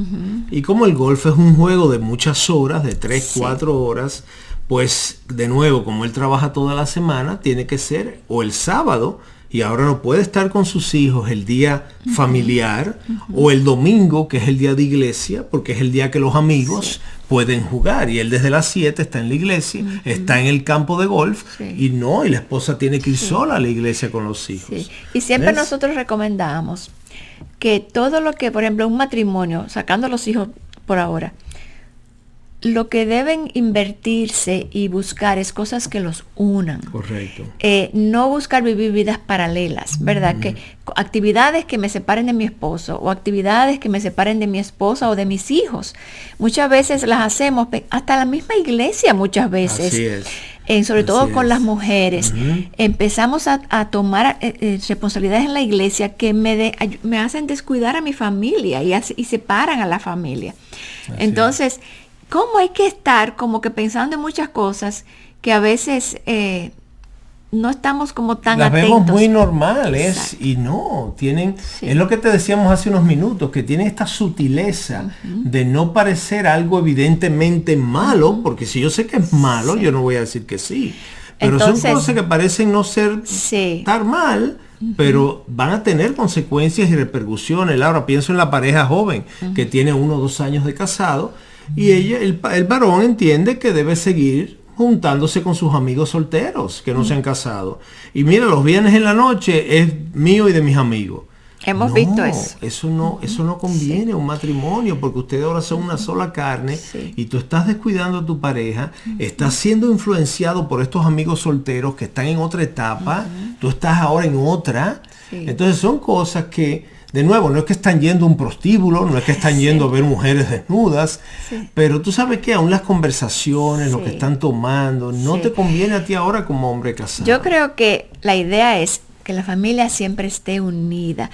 Y como el golf es un juego de muchas horas, de 3-4 horas, pues de nuevo, como él trabaja toda la semana, tiene que ser o el sábado, y ahora no puede estar con sus hijos el día familiar, o el domingo, que es el día de iglesia, porque es el día que los amigos pueden jugar, y él desde las 7 está en la iglesia, está en el campo de golf, y la esposa tiene que ir sola a la iglesia con los hijos. Y siempre nosotros recomendamos que todo lo que, por ejemplo, un matrimonio, sacando a los hijos por ahora, lo que deben invertirse y buscar es cosas que los unan. Correcto. No buscar vivir vidas paralelas, ¿verdad? Que actividades que me separen de mi esposo, o actividades que me separen de mi esposa o de mis hijos. Muchas veces las hacemos, hasta la misma iglesia muchas veces. Así es. Sobre todo con las mujeres. Empezamos a tomar responsabilidades en la iglesia que me hacen descuidar a mi familia y separan a la familia. Entonces, ¿cómo hay que estar como que pensando en muchas cosas que a veces no estamos como tan las atentos? Vemos muy normales y tienen, es lo que te decíamos hace unos minutos, que tienen esta sutileza de no parecer algo evidentemente malo, porque si yo sé que es malo, yo no voy a decir que sí. Pero entonces, son cosas que parecen no ser estar mal, pero van a tener consecuencias y repercusiones. Ahora pienso en la pareja joven que tiene 1 o 2 años de casado, y el varón entiende que debe seguir juntándose con sus amigos solteros que no se han casado. Y mira, los viernes en la noche es mío y de mis amigos. Hemos visto eso. Eso no conviene a un matrimonio, porque ustedes ahora son una sola carne, y tú estás descuidando a tu pareja, estás siendo influenciado por estos amigos solteros que están en otra etapa, tú estás ahora en otra. Entonces son cosas que, de nuevo, no es que están yendo a un prostíbulo, no es que están yendo a ver mujeres desnudas, pero tú sabes que aún las conversaciones, lo que están tomando, no te conviene a ti ahora como hombre casado. Yo creo que la idea es que la familia siempre esté unida.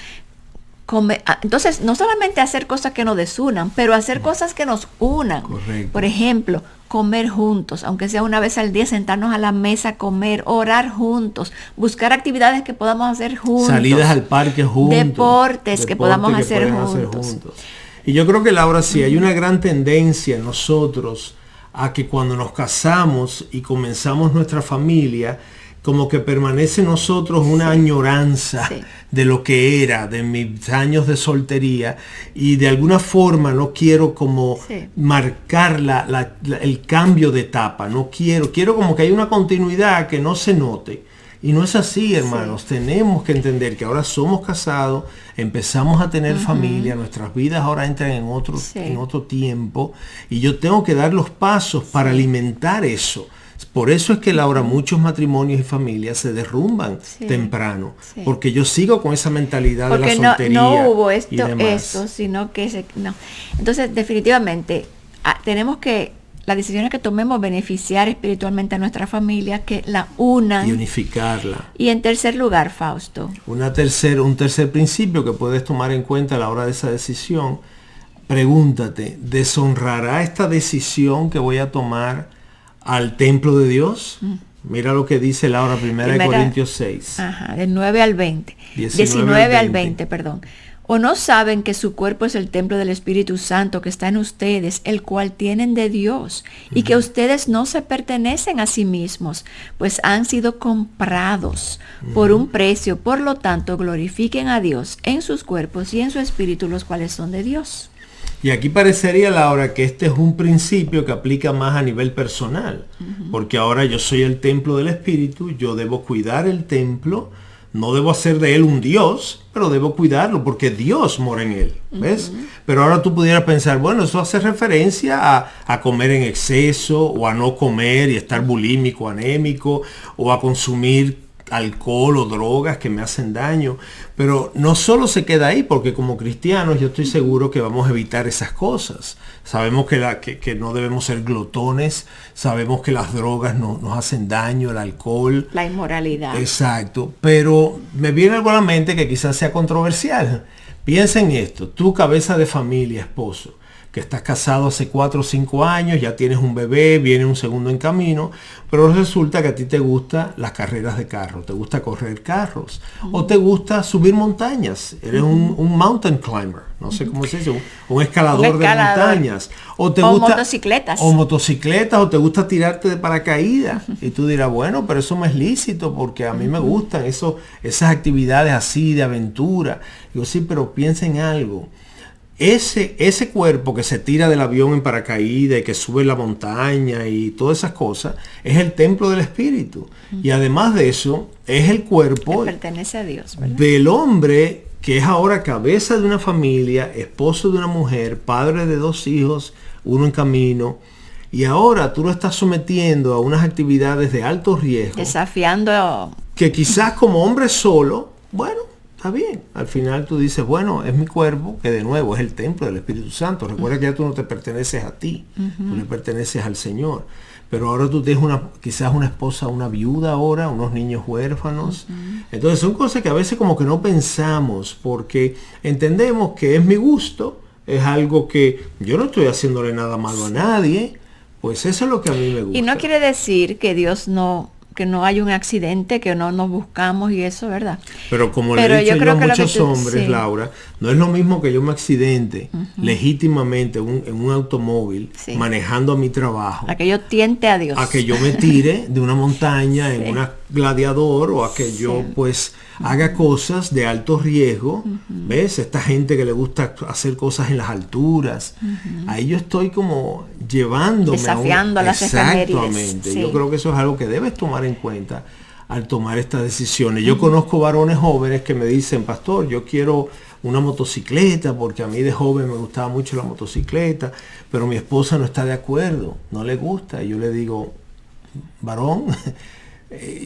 Entonces, no solamente hacer cosas que nos desunan, pero hacer cosas que nos unan. Correcto. Por ejemplo, comer juntos, aunque sea una vez al día, sentarnos a la mesa, comer, orar juntos, buscar actividades que podamos hacer juntos. Salidas al parque juntos. Deportes que podamos hacer juntos. Y yo creo que, Laura, sí hay una gran tendencia en nosotros a que cuando nos casamos y comenzamos nuestra familia, como que permanece en nosotros una añoranza de lo que era, de mis años de soltería, y de alguna forma no quiero como marcar el cambio de etapa, quiero como que hay una continuidad que no se note. Y no es así, hermanos. Tenemos que entender que ahora somos casados, empezamos a tener familia, nuestras vidas ahora entran en otro tiempo, y yo tengo que dar los pasos para alimentar eso. Por eso es que, Laura, muchos matrimonios y familias se derrumban temprano, porque yo sigo con esa mentalidad de la soltería. No hubo esto, sino que Entonces, definitivamente, tenemos que, las decisiones que tomemos, beneficiar espiritualmente a nuestra familia, que la unan. Y unificarla. Y en tercer lugar, Fausto. Un tercer principio que puedes tomar en cuenta a la hora de esa decisión. Pregúntate, ¿deshonrará esta decisión que voy a tomar al templo de Dios? Mira lo que dice Laura, 1 Corintios 6. Del 9 al 20. 19 al 20, perdón. ¿O no saben que su cuerpo es el templo del Espíritu Santo que está en ustedes, el cual tienen de Dios, y que ustedes no se pertenecen a sí mismos, pues han sido comprados por un precio? Por lo tanto, glorifiquen a Dios en sus cuerpos y en su espíritu, los cuales son de Dios. Y aquí parecería, Laura, que este es un principio que aplica más a nivel personal, porque ahora yo soy el templo del Espíritu, yo debo cuidar el templo, no debo hacer de él un Dios, pero debo cuidarlo porque Dios mora en él, ¿ves? Pero ahora tú pudieras pensar, bueno, eso hace referencia a comer en exceso, o a no comer y estar bulímico, anémico, o a consumir alcohol o drogas que me hacen daño. Pero no solo se queda ahí, porque como cristianos yo estoy seguro que vamos a evitar esas cosas. Sabemos que no debemos ser glotones, sabemos que las drogas nos hacen daño, el alcohol. La inmoralidad. Exacto, pero me viene algo a la mente que quizás sea controversial. Piensa en esto, tú cabeza de familia, esposo, que estás casado hace 4 o 5 años, ya tienes un bebé, viene un segundo en camino, pero resulta que a ti te gustan las carreras de carro, te gusta correr carros, o te gusta subir montañas, eres un mountain climber, no sé cómo se dice, un escalador de montañas, o motocicletas. O motocicletas, o te gusta tirarte de paracaídas, y tú dirás, bueno, pero eso me es lícito, porque a mí me gustan esas actividades así de aventura. Digo, sí, pero piensa en algo. Ese cuerpo que se tira del avión en paracaídas y que sube la montaña y todas esas cosas, es el templo del Espíritu. Y además de eso, es el cuerpo que pertenece a Dios, ¿verdad? Del hombre que es ahora cabeza de una familia, esposo de una mujer, padre de 2 hijos, uno en camino. Y ahora tú lo estás sometiendo a unas actividades de alto riesgo. Desafiando. Que quizás como hombre solo, bueno, está bien. Al final tú dices, bueno, es mi cuerpo, que de nuevo es el templo del Espíritu Santo. Recuerda que ya tú no te perteneces a ti, tú le perteneces al Señor. Pero ahora tú tienes quizás una esposa, una viuda ahora, unos niños huérfanos. Entonces son cosas que a veces como que no pensamos, porque entendemos que es mi gusto, es algo que yo no estoy haciéndole nada malo a nadie, pues eso es lo que a mí me gusta. Y no quiere decir que Dios que no hay un accidente, que no nos buscamos y eso, ¿verdad? Pero como le he dicho yo a muchos hombres, sí, Laura, no es lo mismo que yo me accidente legítimamente en un automóvil, sí, manejando a mi trabajo. A que yo tiente a Dios. A que yo me tire de una montaña en una gladiador, o a que yo pues haga cosas de alto riesgo. ¿Ves? Esta gente que le gusta hacer cosas en las alturas. Ahí yo estoy como llevándome desafiando a las efemérides. Exactamente. Sí. Yo creo que eso es algo que debes tomar en cuenta al tomar estas decisiones. Yo conozco varones jóvenes que me dicen, pastor, yo quiero una motocicleta porque a mí de joven me gustaba mucho la motocicleta, pero mi esposa no está de acuerdo, no le gusta. Y yo le digo, varón,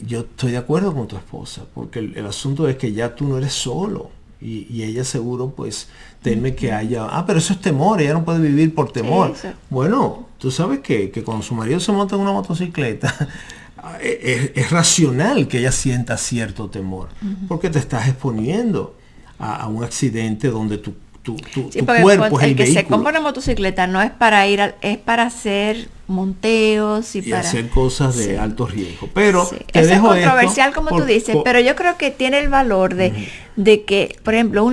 yo estoy de acuerdo con tu esposa, porque el asunto es que ya tú no eres solo, y ella seguro pues teme que haya, pero eso es temor, ella no puede vivir por temor. Sí, bueno, tú sabes que cuando su marido se monta en una motocicleta, es racional que ella sienta cierto temor, porque te estás exponiendo a un accidente donde tu cuerpo es el que vehículo. Se compra una motocicleta no es para es para hacer monteos y para hacer cosas de alto riesgo. Pero te eso dejo es controversial como tú dices, pero yo creo que tiene el valor de que, por ejemplo,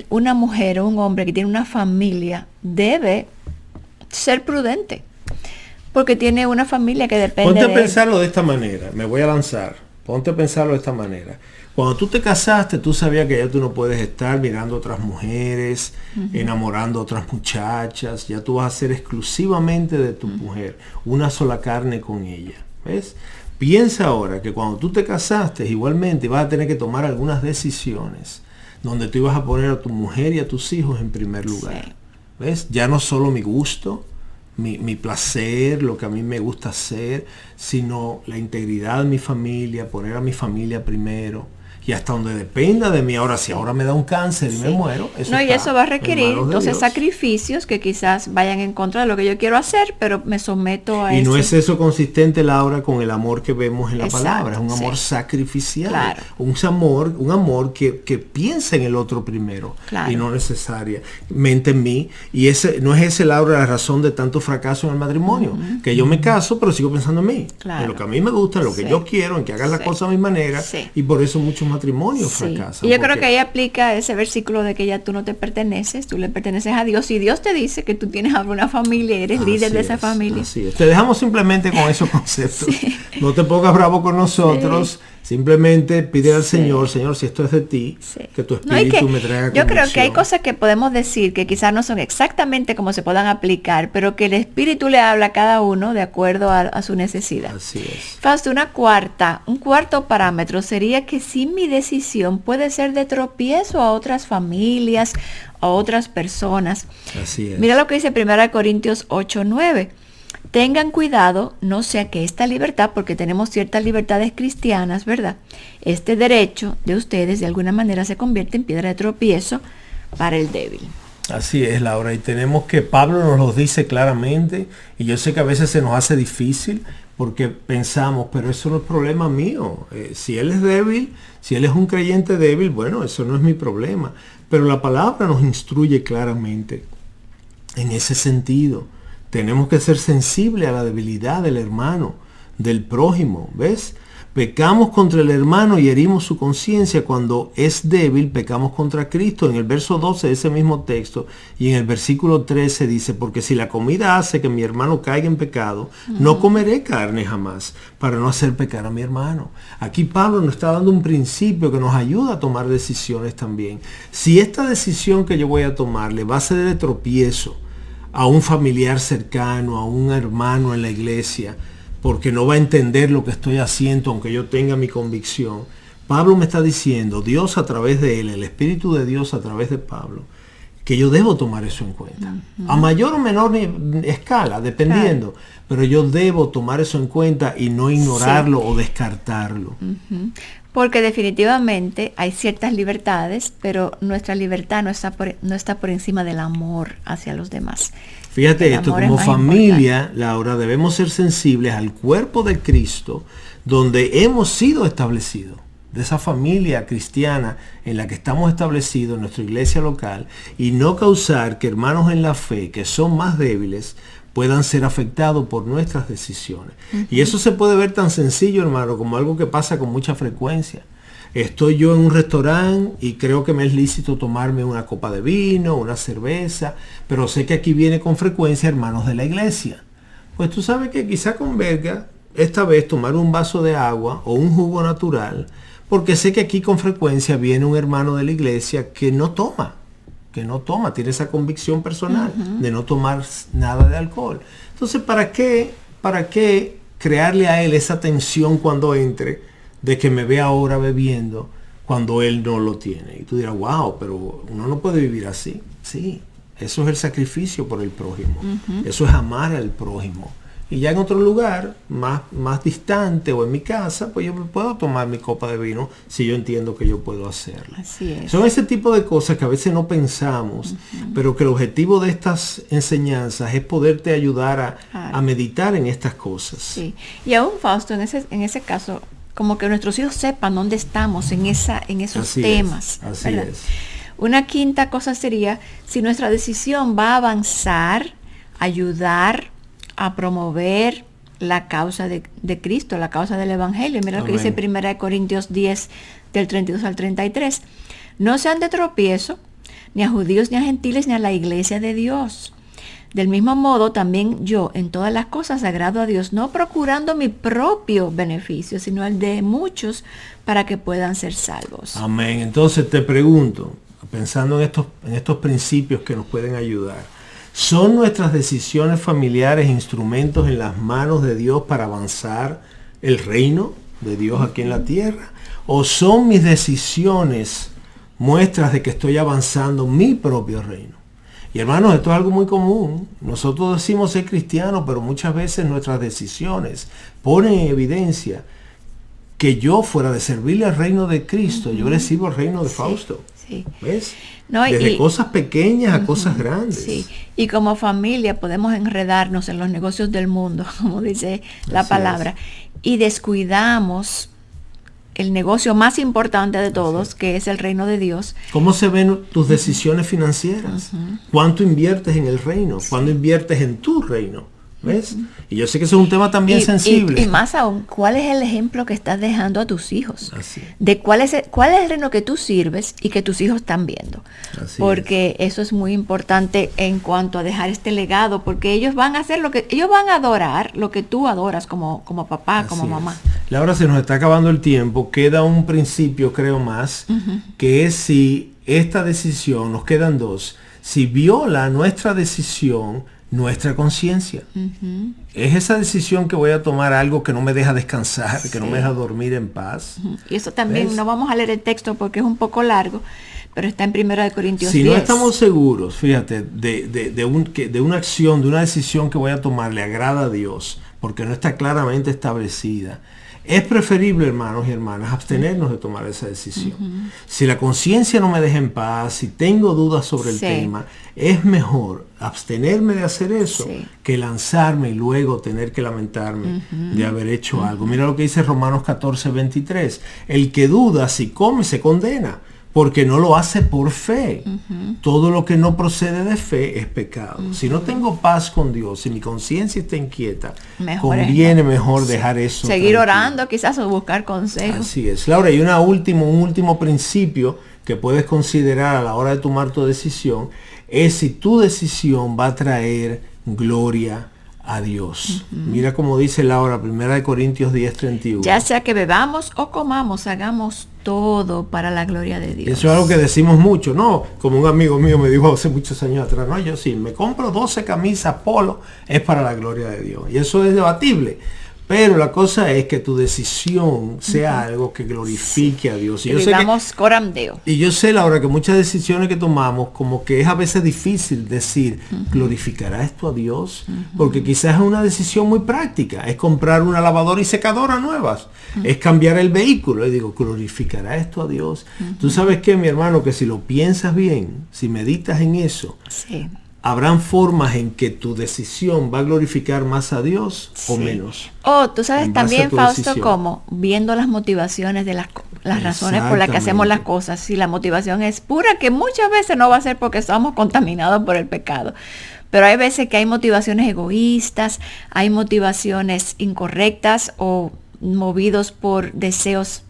una mujer o un hombre que tiene una familia debe ser prudente, porque tiene una familia que depende de él. Ponte a pensarlo de esta manera, me voy a lanzar. Ponte a pensarlo de esta manera. Cuando tú te casaste, tú sabías que ya tú no puedes estar mirando a otras mujeres, enamorando a otras muchachas. Ya tú vas a ser exclusivamente de tu mujer, una sola carne con ella. ¿Ves? Piensa ahora que cuando tú te casaste, igualmente vas a tener que tomar algunas decisiones donde tú ibas a poner a tu mujer y a tus hijos en primer lugar. Sí. ¿Ves? Ya no solo mi gusto, mi placer, lo que a mí me gusta hacer, sino la integridad de mi familia, poner a mi familia primero. Y hasta donde dependa de mí. Ahora, si ahora me da un cáncer y me muero, y eso va a requerir entonces sacrificios que quizás vayan en contra de lo que yo quiero hacer, pero me someto a eso. Y no es eso consistente, Laura, con el amor que vemos en la palabra. Es un amor sacrificial. Claro. Un amor que piensa en el otro primero. Claro. Y no necesariamente en mí. Y no es ese, Laura, la razón de tanto fracaso en el matrimonio. Que yo me caso, pero sigo pensando en mí. Claro. En lo que a mí me gusta, en lo que yo quiero, en que hagas las cosas a mi manera. Y por eso muchos matrimonios fracasan. Y yo creo que ahí aplica ese versículo de que ya tú no te perteneces, tú le perteneces a Dios, y Dios te dice que tú tienes una familia y eres líder de esa familia. Así es. Te dejamos simplemente con esos conceptos. No te pongas bravo con nosotros. Simplemente pide al Señor, Señor, si esto es de ti, que tu espíritu me traiga convicción. Yo creo que hay cosas que podemos decir que quizás no son exactamente como se puedan aplicar, pero que el espíritu le habla a cada uno de acuerdo a su necesidad. Así es. Fausto, un cuarto parámetro sería que si mi decisión puede ser de tropiezo a otras familias, a otras personas. Así es. Mira lo que dice 1 Corintios 8:9. Tengan cuidado, no sea que esta libertad, porque tenemos ciertas libertades cristianas, ¿verdad? Este derecho de ustedes de alguna manera se convierte en piedra de tropiezo para el débil. Así es, Laura, y tenemos que, Pablo nos lo dice claramente, y yo sé que a veces se nos hace difícil porque pensamos, pero eso no es problema mío. Si él es débil, si él es un creyente débil, bueno, eso no es mi problema. Pero la palabra nos instruye claramente en ese sentido. Tenemos que ser sensibles a la debilidad del hermano, del prójimo, ¿ves? Pecamos contra el hermano y herimos su conciencia. Cuando es débil, pecamos contra Cristo. En el verso 12 de ese mismo texto y en el versículo 13 dice, porque si la comida hace que mi hermano caiga en pecado, no comeré carne jamás para no hacer pecar a mi hermano. Aquí Pablo nos está dando un principio que nos ayuda a tomar decisiones también. Si esta decisión que yo voy a tomar le va a ser de tropiezo a un familiar cercano, a un hermano en la iglesia, porque no va a entender lo que estoy haciendo, aunque yo tenga mi convicción. Pablo me está diciendo, Dios a través de él, el Espíritu de Dios a través de Pablo, que yo debo tomar eso en cuenta. A mayor o menor escala, dependiendo. Pero yo debo tomar eso en cuenta y no ignorarlo o descartarlo. Porque definitivamente hay ciertas libertades, pero nuestra libertad no está por encima del amor hacia los demás. Fíjate esto, como familia, Laura, debemos ser sensibles al cuerpo de Cristo, donde hemos sido establecidos, de esa familia cristiana en la que estamos establecidos en nuestra iglesia local, y no causar que hermanos en la fe, que son más débiles, puedan ser afectados por nuestras decisiones. Y eso se puede ver tan sencillo, hermano, como algo que pasa con mucha frecuencia. Estoy yo en un restaurante y creo que me es lícito tomarme una copa de vino, una cerveza, pero sé que aquí viene con frecuencia hermanos de la iglesia. Pues tú sabes que quizá convenga esta vez tomar un vaso de agua o un jugo natural, porque sé que aquí con frecuencia viene un hermano de la iglesia que no toma, tiene esa convicción personal de no tomar nada de alcohol. Entonces, ¿para qué crearle a él esa tensión cuando entre de que me ve ahora bebiendo cuando él no lo tiene? Y tú dirás, wow, pero uno no puede vivir así. Sí, eso es el sacrificio por el prójimo. Eso es amar al prójimo. Y ya en otro lugar, más distante o en mi casa, pues yo me puedo tomar mi copa de vino si yo entiendo que yo puedo hacerlo. Así es. Son ese tipo de cosas que a veces no pensamos, pero que el objetivo de estas enseñanzas es poderte ayudar a meditar en estas cosas. Sí. Y aún, Fausto, en ese caso, como que nuestros hijos sepan dónde estamos en esos Así temas. Así es. Una quinta cosa sería, si nuestra decisión va a avanzar, ayudar a promover la causa de Cristo, la causa del Evangelio. Mira lo que dice 1 Corintios 10, del 32 al 33. No sean de tropiezo, ni a judíos, ni a gentiles, ni a la iglesia de Dios. Del mismo modo, también yo, en todas las cosas, agrado a Dios, no procurando mi propio beneficio, sino el de muchos, para que puedan ser salvos. Amén. Entonces te pregunto, pensando en estos principios que nos pueden ayudar, ¿son nuestras decisiones familiares instrumentos en las manos de Dios para avanzar el reino de Dios aquí en la tierra? ¿O son mis decisiones muestras de que estoy avanzando mi propio reino? Y hermanos, esto es algo muy común. Nosotros decimos ser cristianos, pero muchas veces nuestras decisiones ponen en evidencia que yo, fuera de servirle al reino de Cristo, yo le sirvo al reino de Fausto. Sí. ¿Ves? No, desde cosas pequeñas a cosas grandes. Sí, y como familia podemos enredarnos en los negocios del mundo, como dice la palabra, y descuidamos el negocio más importante de todos, que es el reino de Dios. ¿Cómo se ven tus decisiones financieras? ¿Cuánto inviertes en el reino? ¿Cuánto inviertes en tu reino? ¿Ves? Y yo sé que eso es un tema también sensible. Y más aún, ¿cuál es el ejemplo que estás dejando a tus hijos? Así es. De cuál es el reino que tú sirves y que tus hijos están viendo. Porque eso es muy importante en cuanto a dejar este legado, porque ellos van a hacer ellos van a adorar lo que tú adoras como papá, como mamá. Laura, se nos está acabando el tiempo. Queda un principio, creo más, que es si esta decisión, nos quedan dos, si viola nuestra decisión, nuestra conciencia. Es esa decisión que voy a tomar algo que no me deja descansar, que no me deja dormir en paz. Y eso también, no vamos a leer el texto porque es un poco largo, pero está en 1 Corintios Si 10. no estamos seguros, fíjate, de una acción, de una decisión que voy a tomar le agrada a Dios, porque no está claramente establecida, es preferible, hermanos y hermanas, abstenernos de tomar esa decisión. Si la conciencia no me deja en paz, si tengo dudas sobre el tema, es mejor abstenerme de hacer eso que lanzarme y luego tener que lamentarme de haber hecho algo. Mira lo que dice Romanos 14:23. El que duda, si come, se condena, porque no lo hace por fe. Todo lo que no procede de fe es pecado. Si no tengo paz con Dios, si mi conciencia está inquieta, conviene mejor dejar eso. Seguir tranquilo. orando quizás o buscar consejos. Así es. Laura, y un último principio que puedes considerar a la hora de tomar tu decisión es si tu decisión va a traer gloria a Dios. Mira como dice Laura, 1 Corintios 10:31. Ya sea que bebamos o comamos, hagamos todo para la gloria de Dios. Eso es algo que decimos mucho, ¿no? Como un amigo mío me dijo hace muchos años atrás, no, yo sí, me compro 12 camisas polo, es para la gloria de Dios. Y eso es debatible. Pero la cosa es que tu decisión sea algo que glorifique a Dios. Y yo vivamos coram Deo. Y yo sé, Laura, que muchas decisiones que tomamos, como que es a veces difícil decir, ¿glorificará esto a Dios? Porque quizás es una decisión muy práctica. Es comprar una lavadora y secadora nuevas. Es cambiar el vehículo. Y digo, ¿glorificará esto a Dios? Tú sabes que, mi hermano, que si lo piensas bien, si meditas en eso, habrán formas en que tu decisión va a glorificar más a Dios o menos. Tú sabes también, Fausto, como viendo las motivaciones de las razones por las que hacemos las cosas. Si la motivación es pura, que muchas veces no va a ser porque estamos contaminados por el pecado. Pero hay veces que hay motivaciones egoístas, hay motivaciones incorrectas o movidos por deseos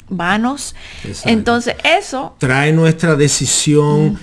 vanos. Exacto. Entonces eso trae nuestra decisión,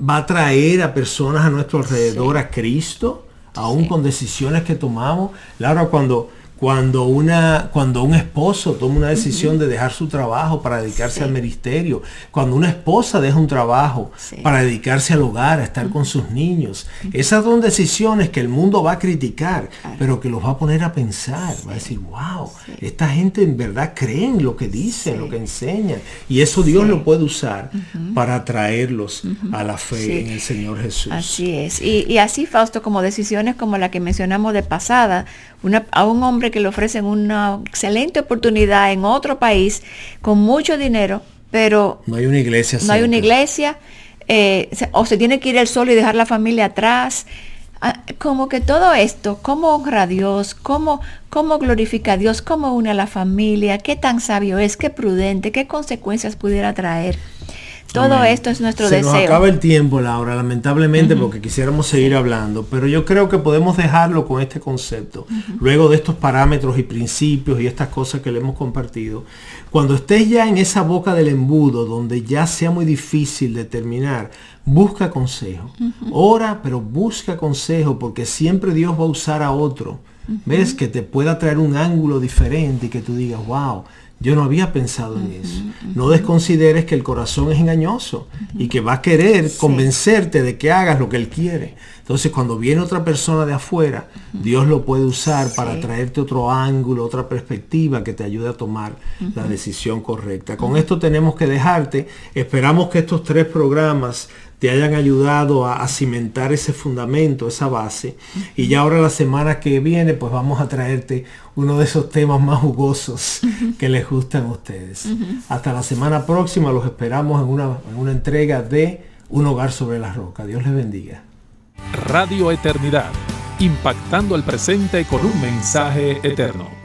va a traer a personas a nuestro alrededor a Cristo, aún con decisiones que tomamos. Laura, cuando un esposo toma una decisión de dejar su trabajo para dedicarse al ministerio, cuando una esposa deja un trabajo para dedicarse al hogar, a estar con sus niños, esas son decisiones que el mundo va a criticar, pero que los va a poner a pensar, va a decir, wow, esta gente en verdad cree en lo que dicen, lo que enseñan, y eso Dios lo puede usar para traerlos a la fe en el Señor Jesús. Así es, y así, Fausto, como decisiones como la que mencionamos de pasada, a un hombre que le ofrecen una excelente oportunidad en otro país con mucho dinero, pero no hay una iglesia no hay una iglesia, o se tiene que ir él solo y dejar la familia atrás. Como que todo esto, cómo honra a Dios, cómo glorifica a Dios, cómo une a la familia, qué tan sabio es, qué prudente, qué consecuencias pudiera traer. Todo esto es nuestro deseo. Se nos acaba el tiempo, Laura, lamentablemente, porque quisiéramos seguir hablando, pero yo creo que podemos dejarlo con este concepto. Luego de estos parámetros y principios y estas cosas que le hemos compartido, cuando estés ya en esa boca del embudo, donde ya sea muy difícil determinar, busca consejo. Ora, pero busca consejo, porque siempre Dios va a usar a otro. ¿Ves? Que te pueda traer un ángulo diferente y que tú digas, wow, yo no había pensado en eso. No desconsideres que el corazón es engañoso y que va a querer convencerte de que hagas lo que Él quiere. Entonces, cuando viene otra persona de afuera, Dios lo puede usar para traerte otro ángulo, otra perspectiva que te ayude a tomar la decisión correcta. Con esto tenemos que dejarte. Esperamos que estos 3 programas te hayan ayudado a cimentar ese fundamento, esa base. Y ya ahora la semana que viene, pues vamos a traerte uno de esos temas más jugosos que les gustan a ustedes. Hasta la semana próxima, los esperamos en una entrega de Un Hogar sobre la Roca. Dios les bendiga. Radio Eternidad, impactando el presente con un mensaje eterno.